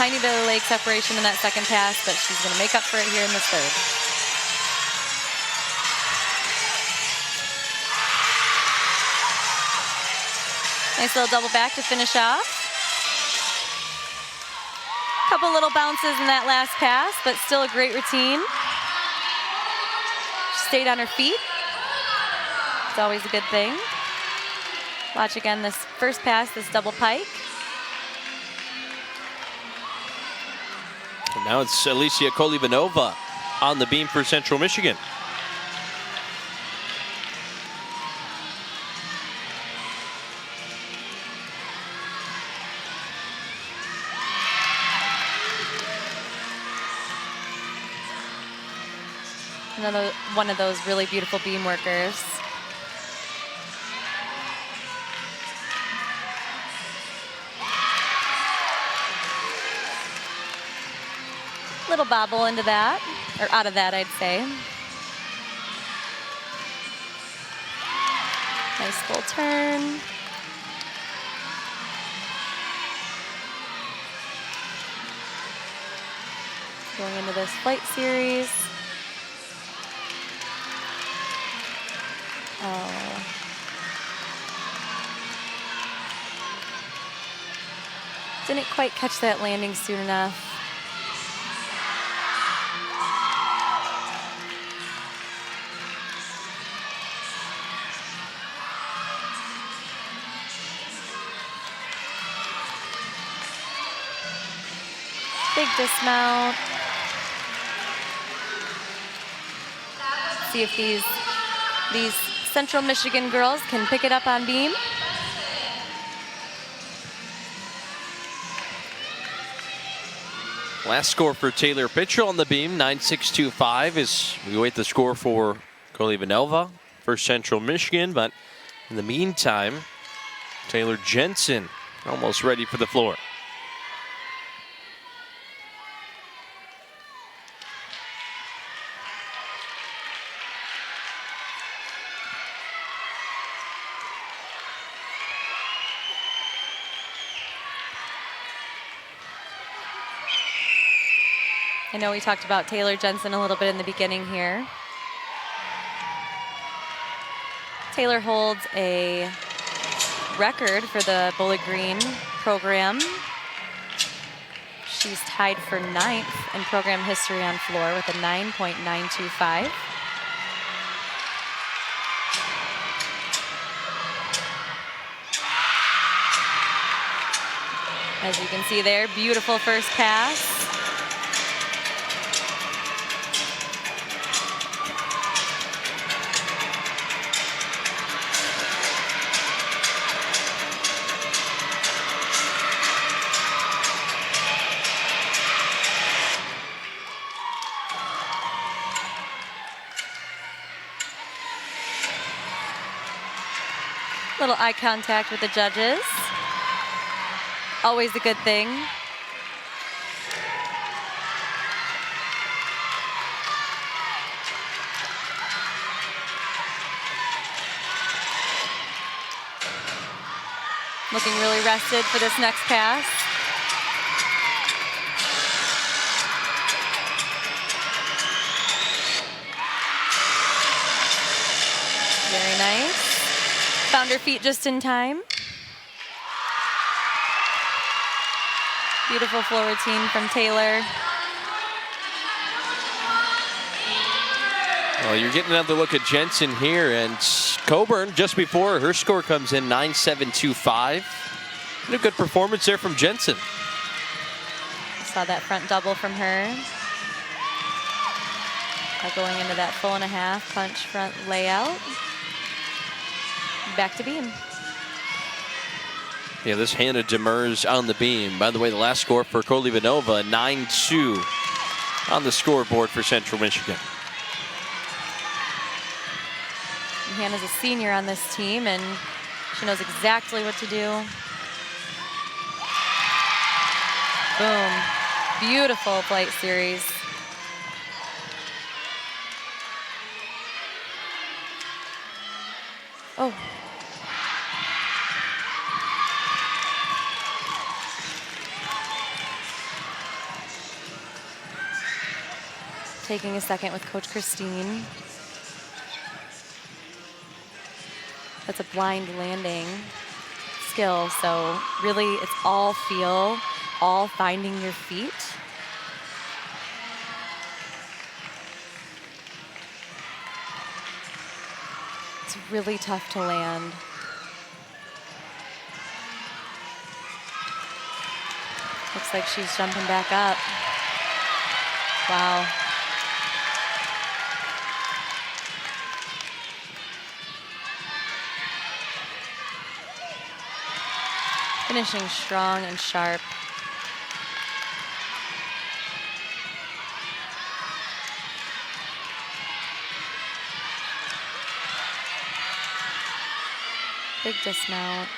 Tiny bit of leg separation in that second pass, but she's going to make up for it here in this third. Nice little double back to finish off. Couple little bounces in that last pass, but still a great routine. Stayed on her feet. It's always a good thing. Watch again this first pass, this double pike. And now it's Alicia Kolivanova on the beam for Central Michigan. Another one of those really beautiful beam workers. Little bobble into that, or out of that, I'd say. Nice full turn. Going into this flight series. Oh. Didn't quite catch that landing soon enough. Big dismount. See if these Central Michigan girls can pick it up on beam. Last score for Taylor Pitchell on the beam, 9.625, as we wait the score for Kolivanova for Central Michigan. But in the meantime, Taylor Jensen almost ready for the floor. I know we talked about Taylor Jensen a little bit in the beginning here. Taylor holds a record for the Bowling Green program. She's tied for 9th in program history on floor with a 9.925. As you can see there, beautiful first pass. Little eye contact with the judges. Always a good thing. Looking really rested for this next pass. Very nice. Found her feet just in time. Beautiful floor routine from Taylor. Well, you're getting another look at Jensen here, and Coburn just before her score comes in, 9.725. And a good performance there from Jensen. Saw that front double from her. Going into that full and a half punch front layout. Back to beam. Yeah, this Hannah Demers on the beam. By the way, the last score for Kolivanova, 9-2 on the scoreboard for Central Michigan. And Hannah's a senior on this team, and she knows exactly what to do. Boom. Beautiful flight series. Oh. Taking a second with Coach Christine. That's a blind landing skill, so really it's all feel, all finding your feet. It's really tough to land. Looks like she's jumping back up. Wow. Finishing strong and sharp. Big dismount.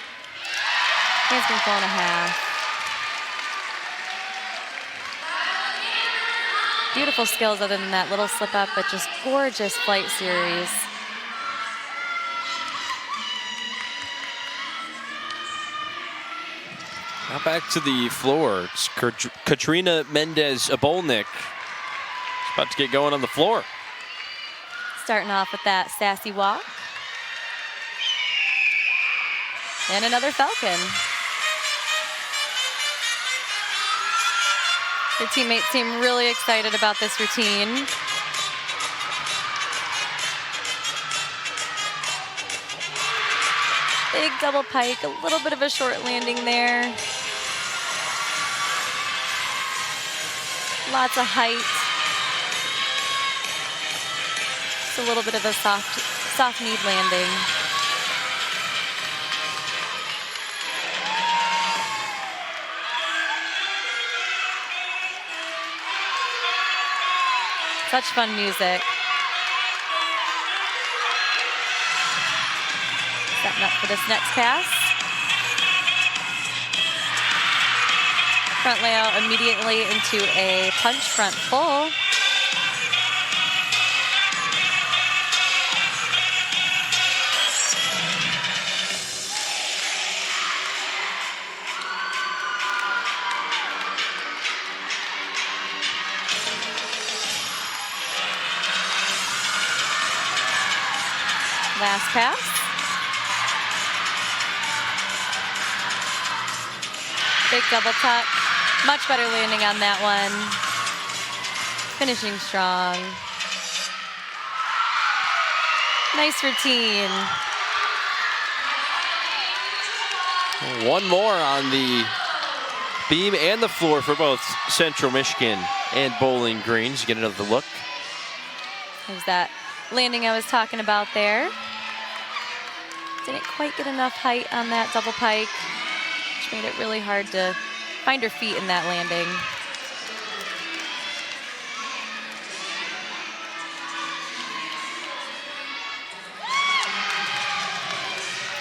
Handspring full and a half. Beautiful skills other than that little slip up, but just gorgeous flight series. Now back to the floor. It's Katrina Mendez-Obolnik. She's about to get going on the floor. Starting off with that sassy walk. And another Falcon. Her teammates seem really excited about this routine. Big double pike, a little bit of a short landing there. Lots of height. Just a little bit of a soft knee landing. Such fun music. Setting up for this next pass. Front layout immediately into a punch front full. Last pass. Big double tuck. Much better landing on that one. Finishing strong. Nice routine. One more on the beam and the floor for both Central Michigan and Bowling Green. Get another look. There's that landing I was talking about there. Didn't quite get enough height on that double pike, which made it really hard to find her feet in that landing.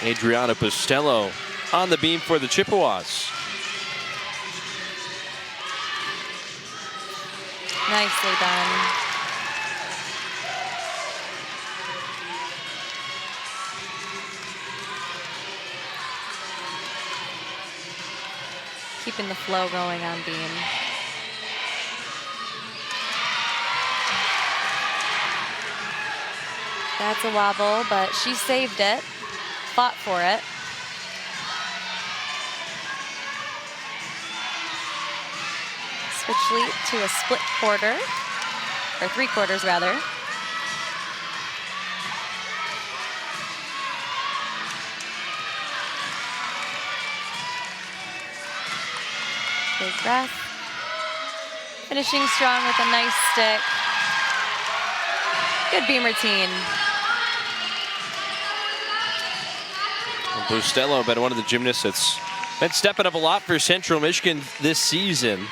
Adriana Bustello on the beam for the Chippewas. Nicely done. Keeping the flow going on beam. That's a wobble, but she saved it, fought for it. Switch leap to a split quarter, or 3/4 rather. Big breath. Finishing strong with a nice stick. Good beam routine. Bustello been one of the gymnasts that's been stepping up a lot for Central Michigan this season.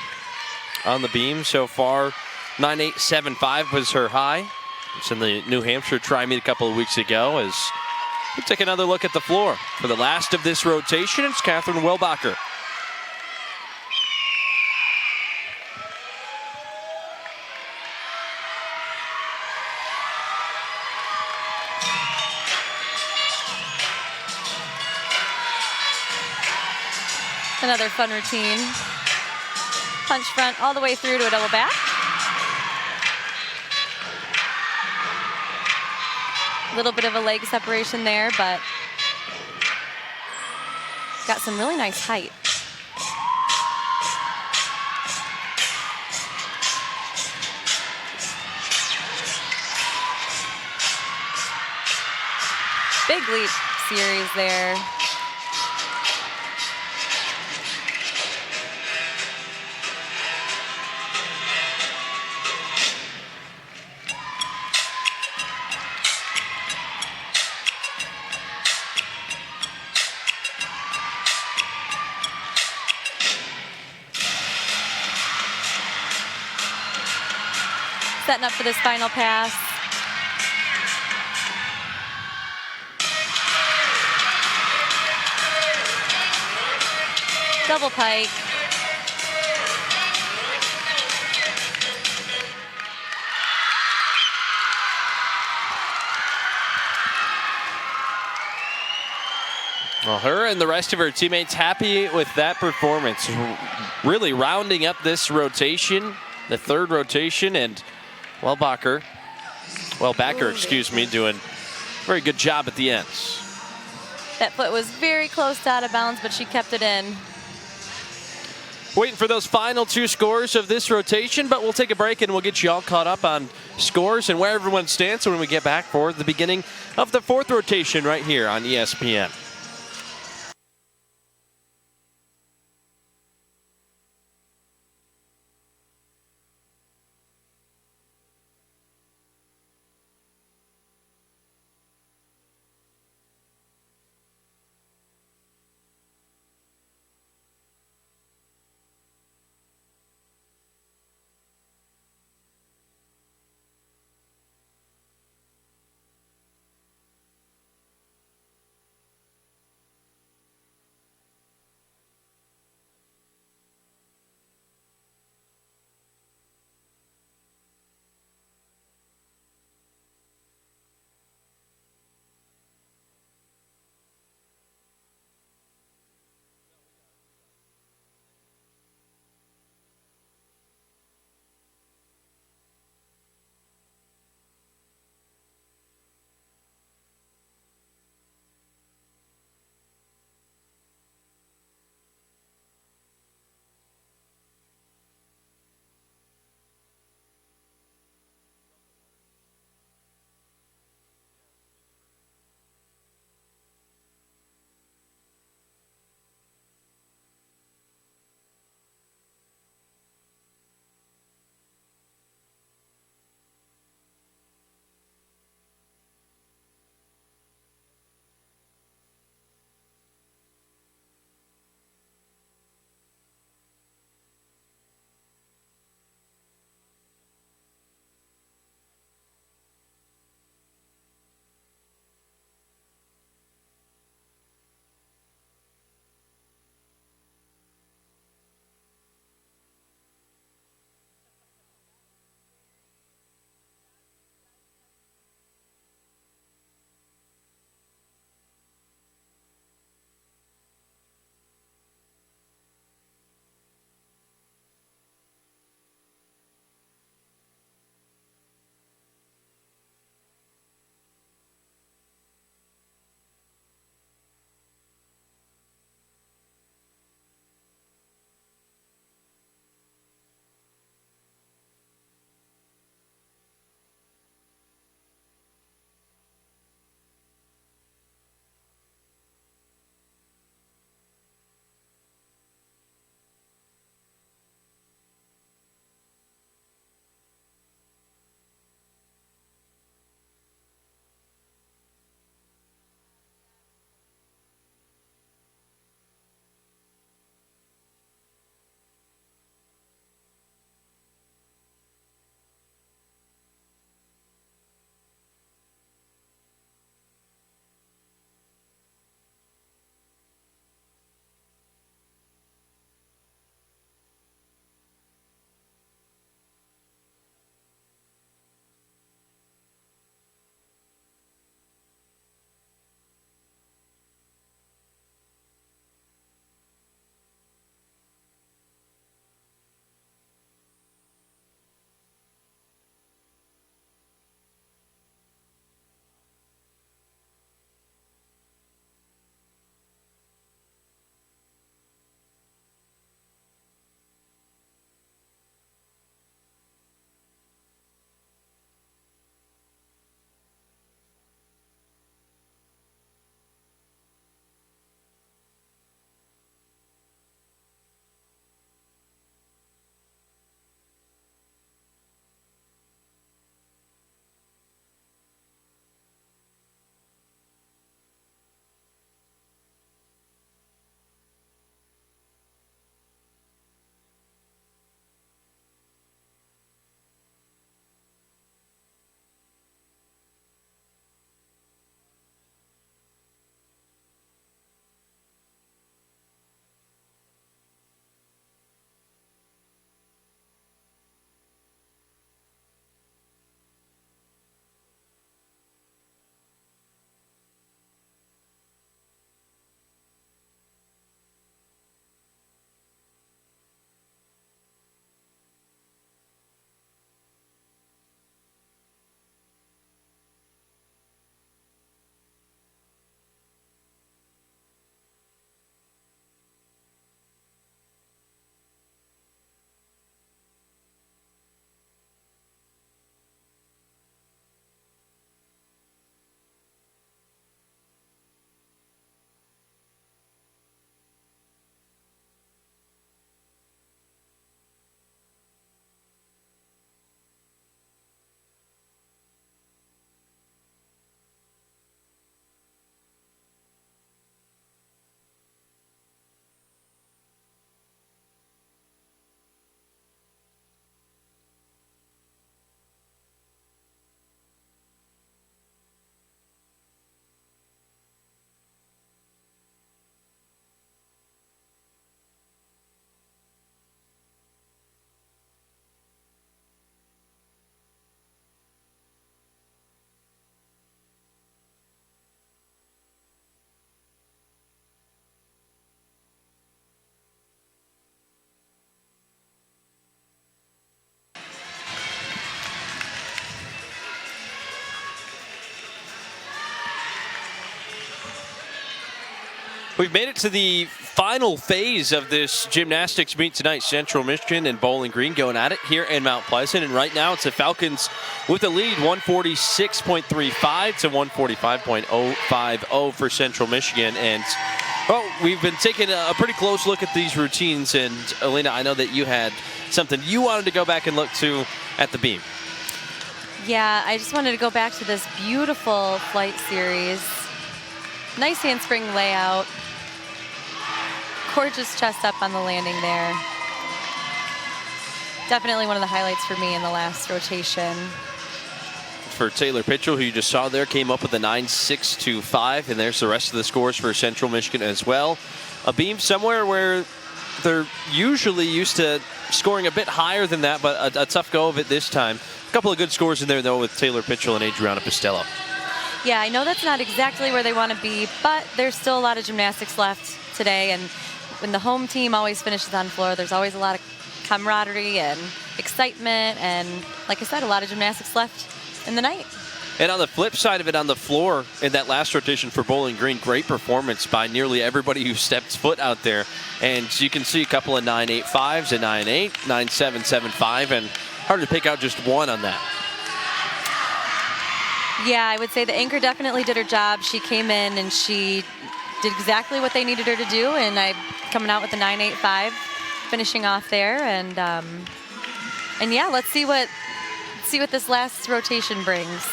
On the beam so far, 9.875 was her high. It's in the New Hampshire tri-meet a couple of weeks ago. As we take another look at the floor for the last of this rotation, it's Catherine Welbacher. Another fun routine. Punch front all the way through to a double back. A little bit of a leg separation there, but got some really nice height. Big leap series there. setting up for this final pass. Double pike. Well, her and the rest of her teammates happy with that performance. Really rounding up this rotation, the third rotation, and Backer, excuse me, doing a very good job at the ends. That foot was very close to out of bounds, but she kept it in. Waiting for those final two scores of this rotation, but we'll take a break and we'll get you all caught up on scores and where everyone stands when we get back for the beginning of the fourth rotation right here on ESPN. We've made it to the final phase of this gymnastics meet tonight. Central Michigan and Bowling Green going at it here in Mount Pleasant. And right now it's the Falcons with the lead, 146.35 to 145.050 for Central Michigan. And well, we've been taking a pretty close look at these routines. And Elena, I know that you had something you wanted to go back and look to at the beam. Yeah, I just wanted to go back to this beautiful flight series. Nice handspring layout. Gorgeous chest up on the landing there. Definitely one of the highlights for me in the last rotation. For Taylor Pitchell, who you just saw there, came up with a 9.625, and there's the rest of the scores for Central Michigan as well. A beam somewhere where they're usually used to scoring a bit higher than that, but a tough go of it this time. A couple of good scores in there, though, with Taylor Pitchell and Adriana Pistello. Yeah, I know that's not exactly where they want to be, but there's still a lot of gymnastics left today, and when the home team always finishes on floor, there's always a lot of camaraderie and excitement, and like I said, a lot of gymnastics left in the night. And on the flip side of it, on the floor in that last rotation for Bowling Green, great performance by nearly everybody who stepped foot out there. And you can see a couple of 9.85s, a 9.8, 9.775, and hard to pick out just one on that. Yeah, I would say the anchor definitely did her job. She came in and she did exactly what they needed her to do, and I'm coming out with a 9.85, finishing off there, and yeah, let's see what this last rotation brings.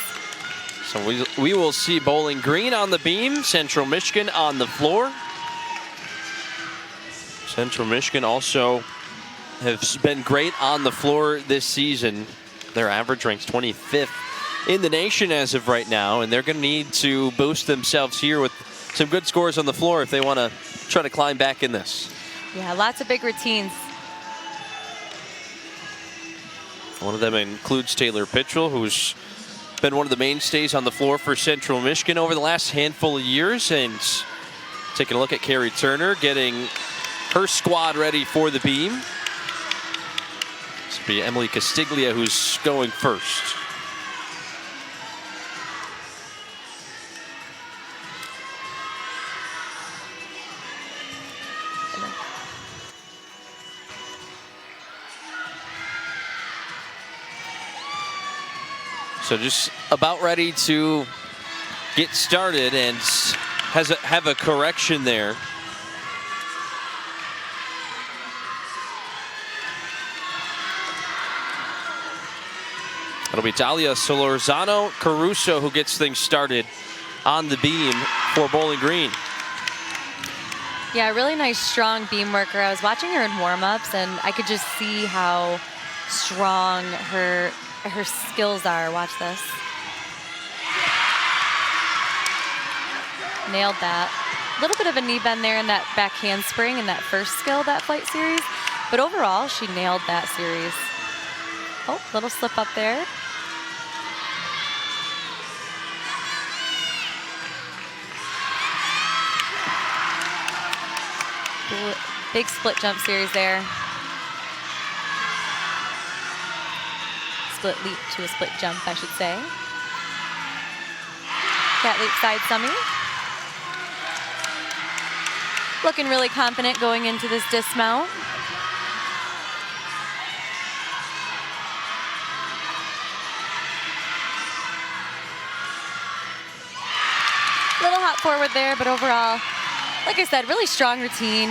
So we will see Bowling Green on the beam, Central Michigan on the floor. Central Michigan also has been great on the floor this season. Their average ranks 25th in the nation as of right now, and they're going to need to boost themselves here with some good scores on the floor if they want to try to climb back in this. Yeah, lots of big routines. One of them includes Taylor Pitchell, who's been one of the mainstays on the floor for Central Michigan over the last handful of years. And taking a look at Carrie Turner, getting her squad ready for the beam. This will be Emily Castiglia who's going first. So just about ready to get started, and have a correction there. It'll be Dalia Solorzano Caruso who gets things started on the beam for Bowling Green. Yeah, really nice, strong beam worker. I was watching her in warm-ups, and I could just see how strong her skills are. Watch this. Nailed that. A little bit of a knee bend there in that back handspring in that first skill, that flight series. But overall, she nailed that series. Oh, little slip up there. Big split jump series there. Split leap to a split jump, I should say. Cat leap side summy. Looking really confident going into this dismount. Little hop forward there, but overall, like I said, really strong routine.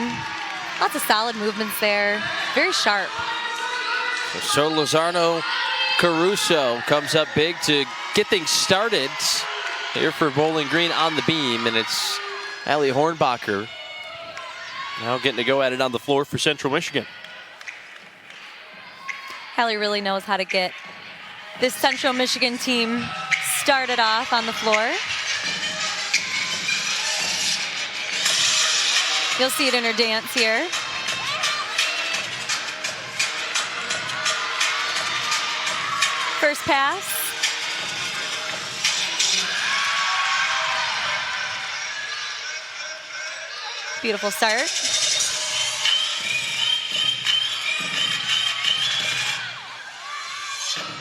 Lots of solid movements there. Very sharp. So Lozano Caruso comes up big to get things started here for Bowling Green on the beam, and it's Allie Hornbacher now getting to go at it on the floor for Central Michigan. Allie really knows how to get this Central Michigan team started off on the floor. You'll see it in her dance here. First pass. Beautiful start.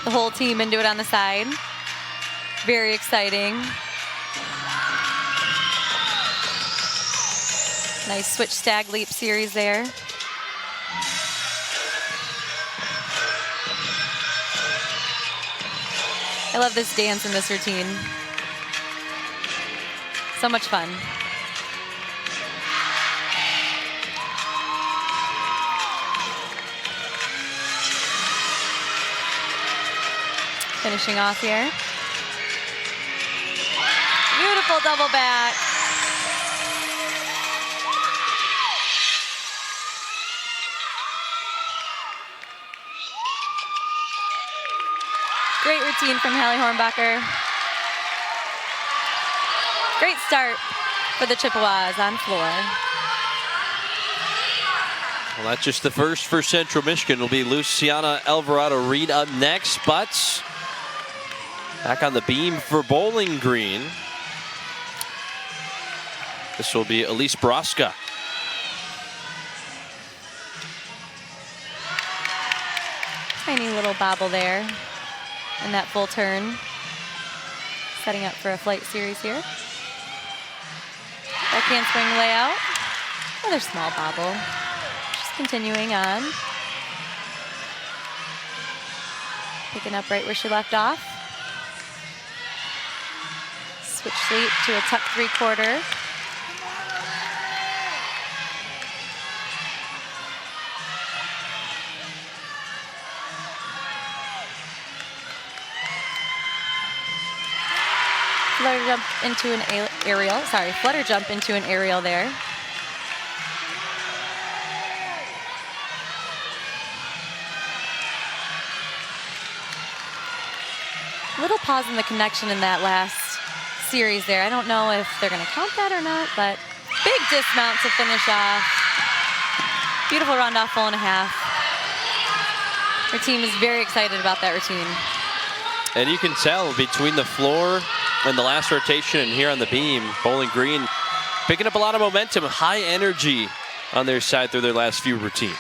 The whole team into it on the side. Very exciting. Nice switch stag leap series there. I love this dance in this routine. So much fun. Finishing off here. Beautiful double back. Great routine from Hallie Hornbacher. Great start for the Chippewas on floor. Well, that's just the first for Central Michigan. Will be Luciana Alvarado-Reed up next, but back on the beam for Bowling Green. This will be Elise Broska. Tiny little bobble there and that full turn. Setting up for a flight series here. Backhand swing layout. Another small bobble. Just continuing on. Picking up right where she left off. Switch sleep to a tuck 3/4. Flutter jump into an aerial. Sorry, flutter jump into an aerial there. Little pause in the connection in that last series there. I don't know if they're going to count that or not, but big dismount to finish off. Beautiful round off full and a half. Her team is very excited about that routine. And you can tell between the floor and the last rotation and here on the beam, Bowling Green picking up a lot of momentum, high energy on their side through their last few routines.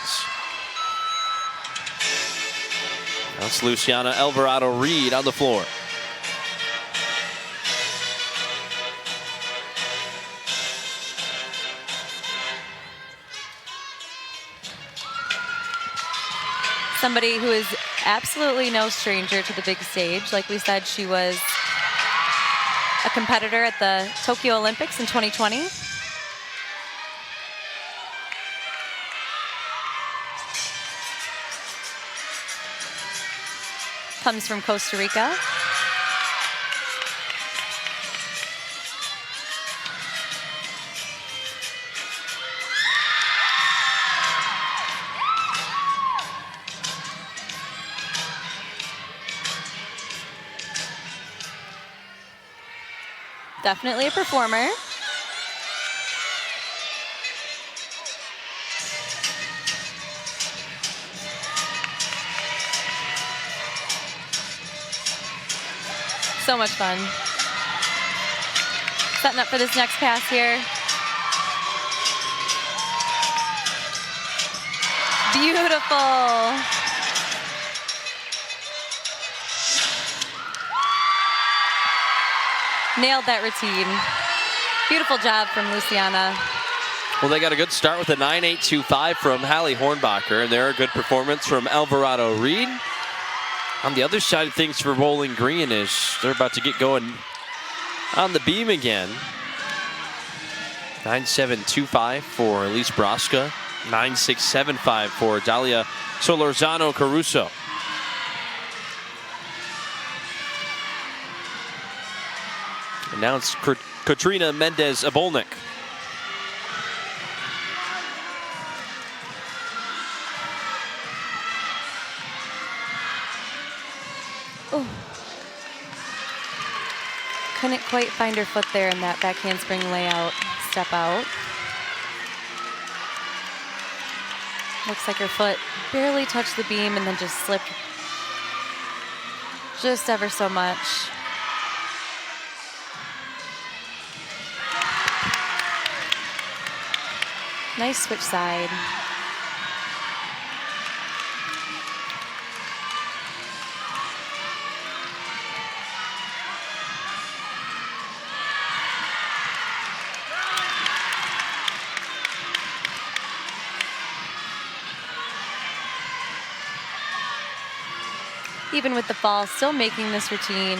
That's Luciana Alvarado-Reed on the floor. Somebody who is absolutely no stranger to the big stage. Like we said, she was a competitor at the Tokyo Olympics in 2020. Comes from Costa Rica. Definitely a performer. So much fun. Setting up for this next pass here. Beautiful. Nailed that routine. Beautiful job from Luciana. Well, they got a good start with a 9.825 from Hallie Hornbacher, and there a good performance from Alvarado-Reed. On the other side of things for Bowling Green is they're about to get going on the beam again. 9.725 for Elise Broska, 9.675 for Dalia Solorzano Caruso. And now it's Katrina Mendez-Abolnik. Oh. Couldn't quite find her foot there in that back handspring layout. Step out. Looks like her foot barely touched the beam and then just slipped just ever so much. Nice switch side. even with the fall, still making this routine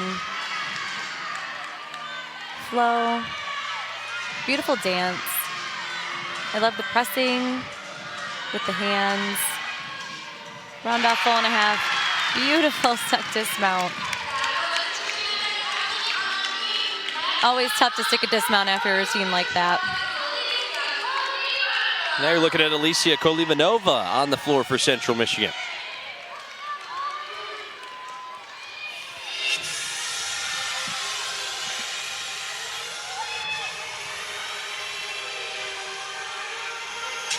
flow. Beautiful dance. I love the pressing with the hands. Round off full and a half. Beautiful stuck dismount. Always tough to stick a dismount after a routine like that. Now you're looking at Alicia Kolivanova on the floor for Central Michigan.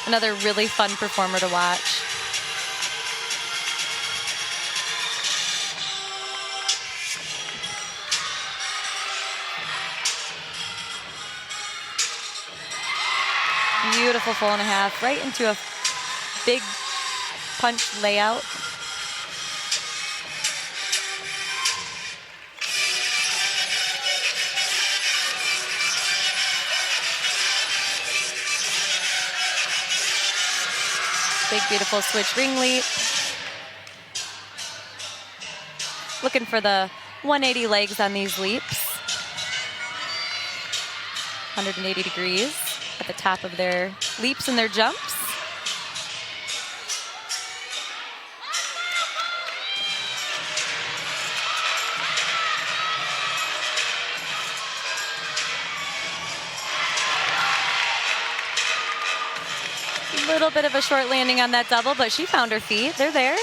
Another really fun performer to watch. Beautiful full and a half, right into a big punch layout. Big, beautiful switch ring leap. Looking for the 180 legs on these leaps. 180 degrees at the top of their leaps and their jumps. A little bit of a short landing on that double, but she found her feet. They're there.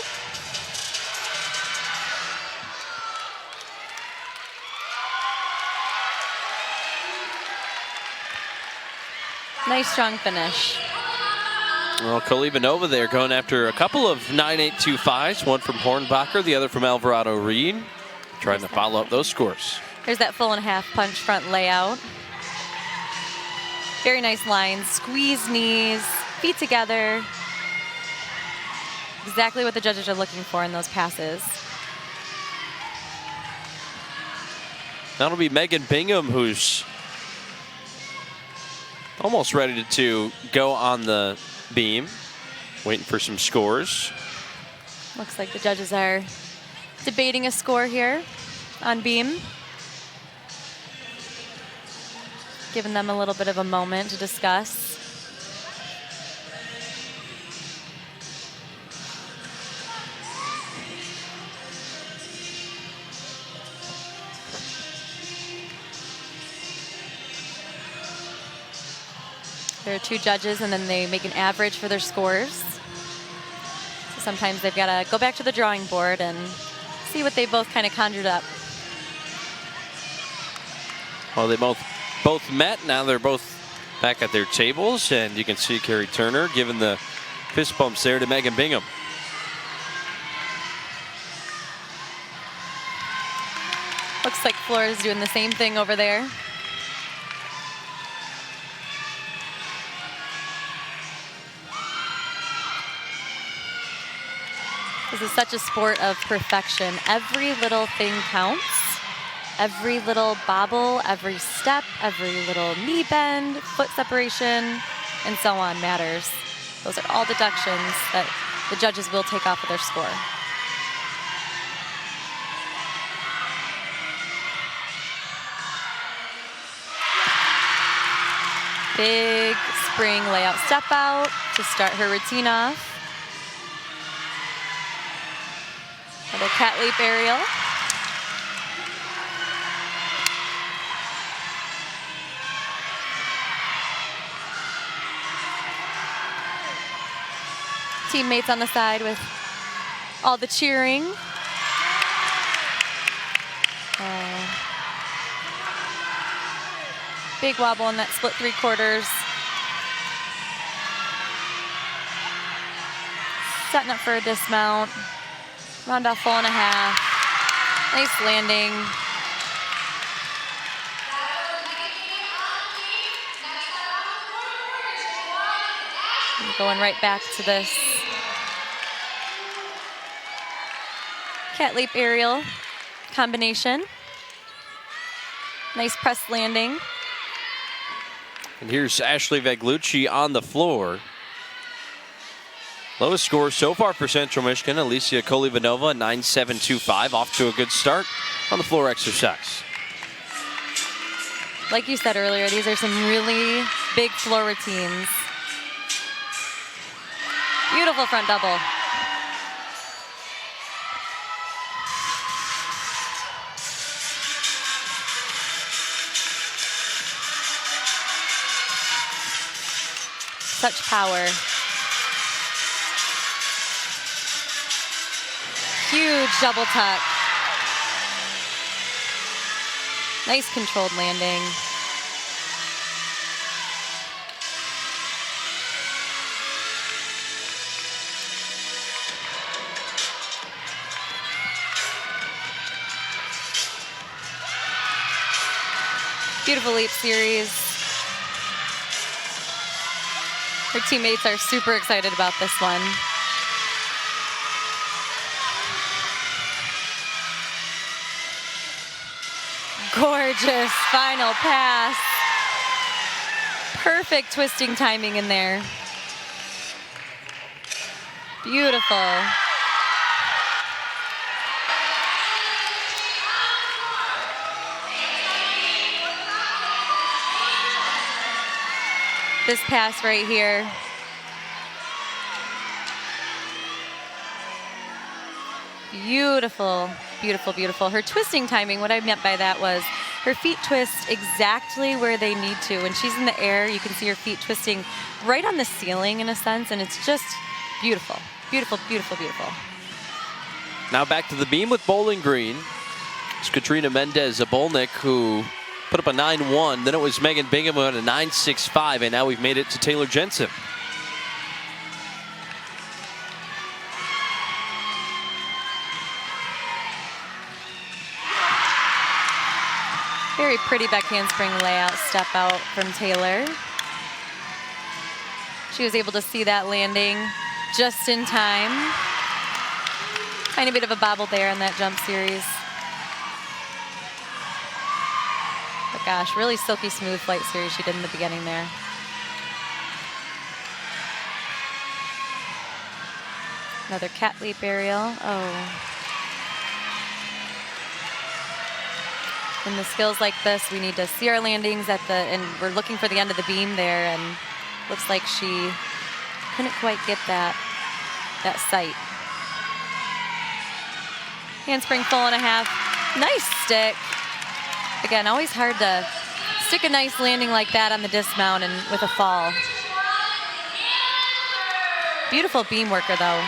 Nice strong finish. Well, Kolivanova there going after a couple of 9.825s, one from Hornbacher, the other from Alvarado Reed, trying to follow up those scores. There's that full and a half punch front layout. Very nice lines, squeeze knees, feet together. Exactly what the judges are looking for in those passes. That'll be Megan Bingham, who's almost ready to go on the beam, waiting for some scores. Looks like the judges are debating a score here on beam. Giving them a little bit of a moment to discuss. There are two judges, and then they make an average for their scores. So sometimes they've got to go back to the drawing board and see what they both kind of conjured up. Well, they both met. Now they're both back at their tables, and you can see Carrie Turner giving the fist bumps there to Megan Bingham. Looks like Flora's doing the same thing over there. This is such a sport of perfection. Every little thing counts. Every little bobble, every step, every little knee bend, foot separation, and so on matters. Those are all deductions that the judges will take off of their score. Big spring layout step out to start her routine off. Little cat leap aerial. Teammates on the side with all the cheering. Big wobble in that split 3/4. Setting up for a dismount. Round off full and a half. Nice landing. And going right back to this cat leap aerial combination. Nice press landing. And here's Ashley Veglucci on the floor. Lowest score so far for Central Michigan, Alicia Kolivanova, 9.725, off to a good start on the floor exercise. Like you said earlier, these are some really big floor routines. Beautiful front double. Such power. Huge double tuck. Nice controlled landing. Beautiful leap series. Her teammates are super excited about this one. Gorgeous final pass. Perfect twisting timing in there. Beautiful. This pass right here. Beautiful, beautiful, beautiful. Her twisting timing, what I meant by that was her feet twist exactly where they need to. When she's in the air, you can see her feet twisting right on the ceiling in a sense, and it's just beautiful. Beautiful, beautiful, beautiful. Now back to the beam with Bowling Green. It's Katrina Mendez-Zabolnik who put up a 9.1. Then it was Megan Bingham at a 9.65, and now we've made it to Taylor Jensen. Very pretty back handspring layout step out from Taylor. She was able to see that landing just in time. Tiny bit of a bobble there in that jump series. But gosh, really silky smooth flight series she did in the beginning there. Another cat leap aerial. Oh. In the skills like this, we need to see our landings at the, and we're looking for the end of the beam there, and looks like she couldn't quite get that sight. Handspring full and a half. Nice stick. Again, always hard to stick a nice landing like that on the dismount and with a fall. Beautiful beam worker though.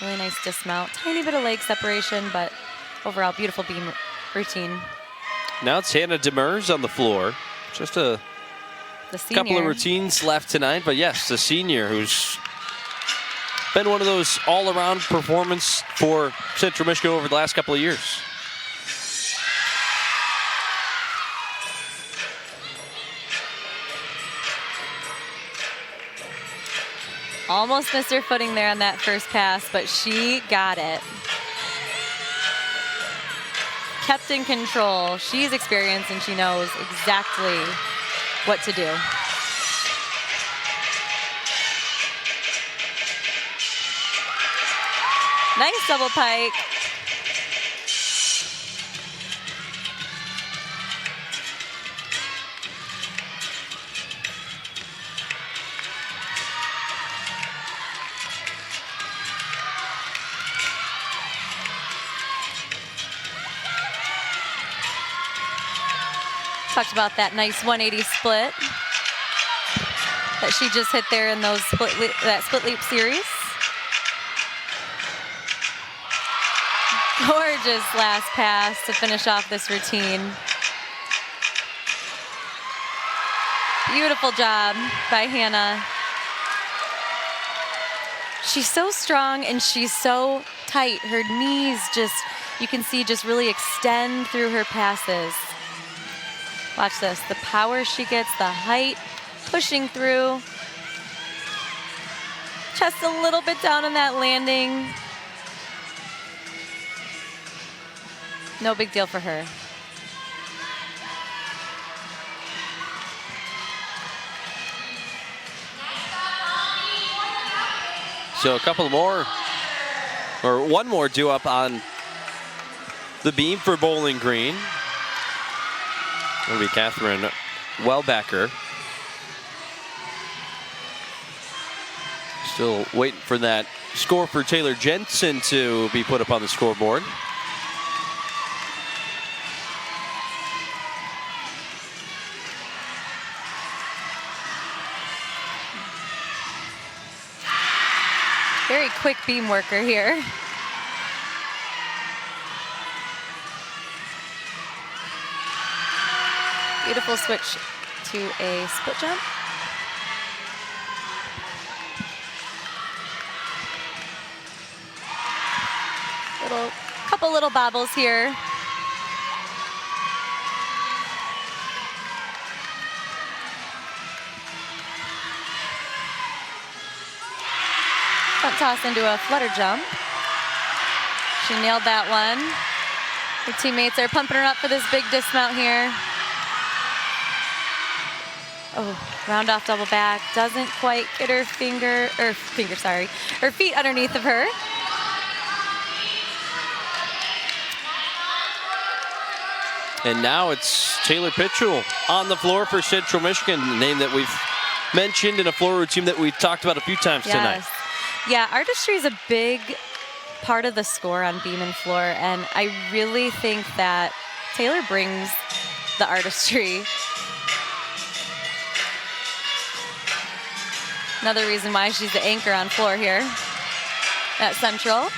Really nice dismount. Tiny bit of leg separation, but overall beautiful beam routine. Now it's Hannah Demers on the floor. Just a couple of routines left tonight, but yes, the senior who's been one of those all-around performance for Central Michigan over the last couple of years. Almost missed her footing there on that first pass, but she got it. Kept in control. She's experienced and she knows exactly what to do. Nice double pike. Talked about that nice 180 split that she just hit there in those that split leap series. Gorgeous last pass to finish off this routine. Beautiful job by Hannah. She's so strong and she's so tight. Her knees just, you can see, just really extend through her passes. Watch this, the power she gets, the height, pushing through. Chest a little bit down on that landing. No big deal for her. So a couple more, or one more due up on the beam for Bowling Green. It'll be Catherine Wellbacker. Still waiting for that score for Taylor Jensen to be put up on the scoreboard. Very quick beam worker here. Beautiful switch to a split jump. Couple little bobbles here. Front toss into a flutter jump. She nailed that one. Her teammates are pumping her up for this big dismount here. Oh, round off double back. Doesn't quite get her her feet underneath of her. And now it's Taylor Pitchell on the floor for Central Michigan, a name that we've mentioned in a floor routine that we've talked about a few times tonight. Yeah, artistry is a big part of the score on beam and floor, and I really think that Taylor brings the artistry. Another reason why she's the anchor on floor here at Central.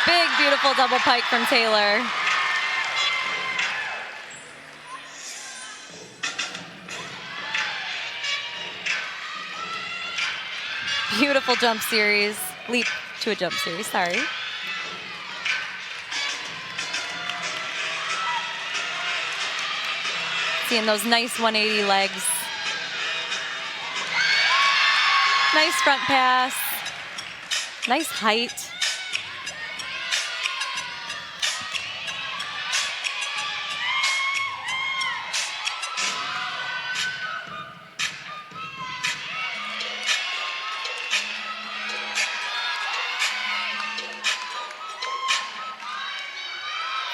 Big, beautiful double pike from Taylor. Beautiful jump series. Leap to a jump series, sorry. Seeing those nice 180 legs. Nice front pass. Nice height.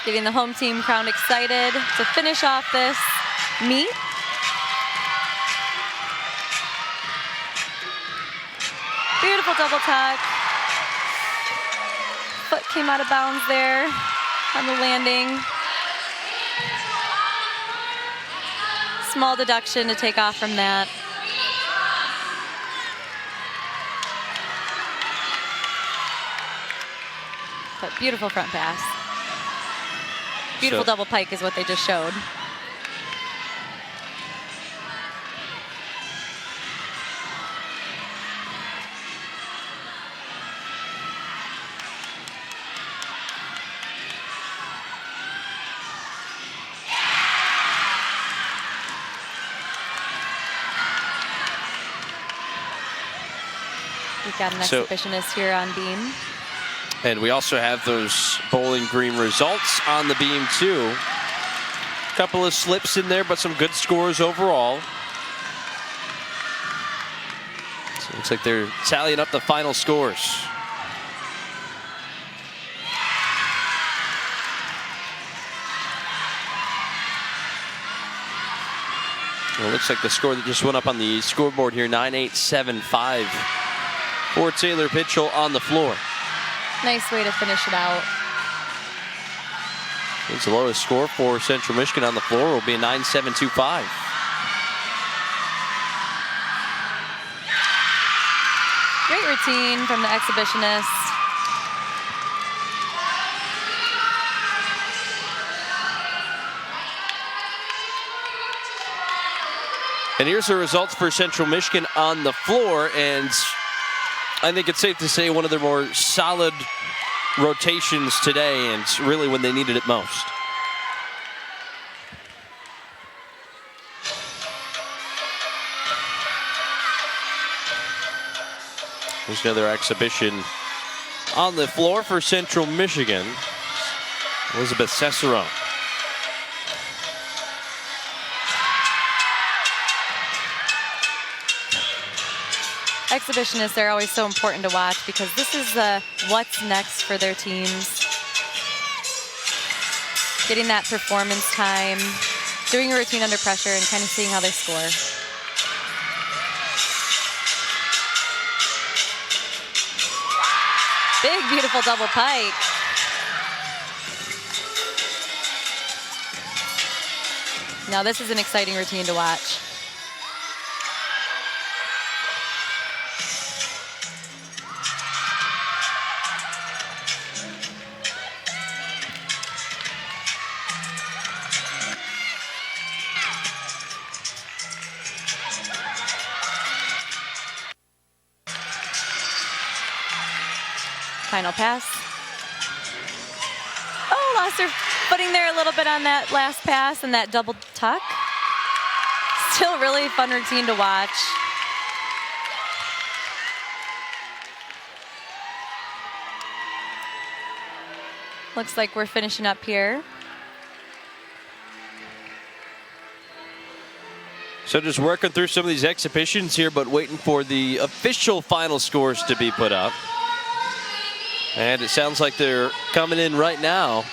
Getting the home team crowd excited to finish off this meet. Beautiful double tuck. Foot came out of bounds there on the landing. Small deduction to take off from that. But beautiful front pass. Beautiful double pike is what they just showed. We've got an exhibitionist here on beam. And we also have those Bowling Green results on the beam too. A couple of slips in there, but some good scores overall. So it looks like they're tallying up the final scores. Well, it looks like the score that just went up on the scoreboard here, 9.875 for Taylor Pitchell on the floor. Nice way to finish it out. It's the lowest score for Central Michigan on the floor will be a 9.725. Great routine from the exhibitionist. And here's the results for Central Michigan on the floor, and I think it's safe to say one of their more solid rotations today, and really when they needed it most. There's another exhibition on the floor for Central Michigan. Elizabeth Cicero. Exhibitionists are always so important to watch because this is what's next for their teams. Getting that performance time, doing a routine under pressure, and kind of seeing how they score. Big, beautiful double pike. Now this is an exciting routine to watch. Final pass. Oh, lost her footing there a little bit on that last pass and that double tuck. Still really fun routine to watch. Looks like we're finishing up here. So just working through some of these exhibitions here, but waiting for the official final scores to be put up. And it sounds like they're coming in right now.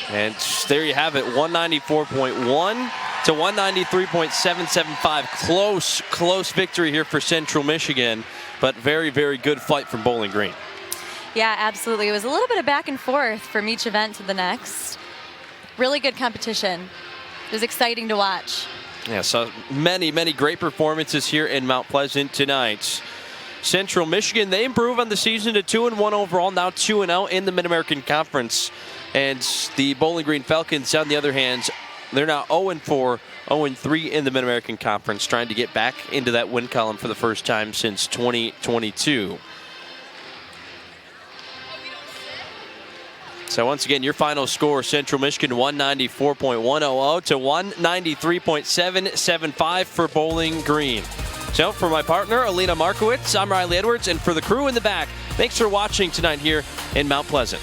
And there you have it, 194.1 to 193.775. Close victory here for Central Michigan, but very, very good fight from Bowling Green. Yeah, absolutely. It was a little bit of back and forth from each event to the next. Really good competition. It was exciting to watch. Yeah, so many, many great performances here in Mount Pleasant tonight. Central Michigan, they improve on the season to 2-1 overall, now 2-0 in the Mid-American Conference. And the Bowling Green Falcons, on the other hand, they're now 0-4, 0-3 in the Mid-American Conference, trying to get back into that win column for the first time since 2022. So once again, your final score, Central Michigan 194.100 to 193.775 for Bowling Green. So for my partner, Alina Markowitz, I'm Riley Edwards, and for the crew in the back, thanks for watching tonight here in Mount Pleasant.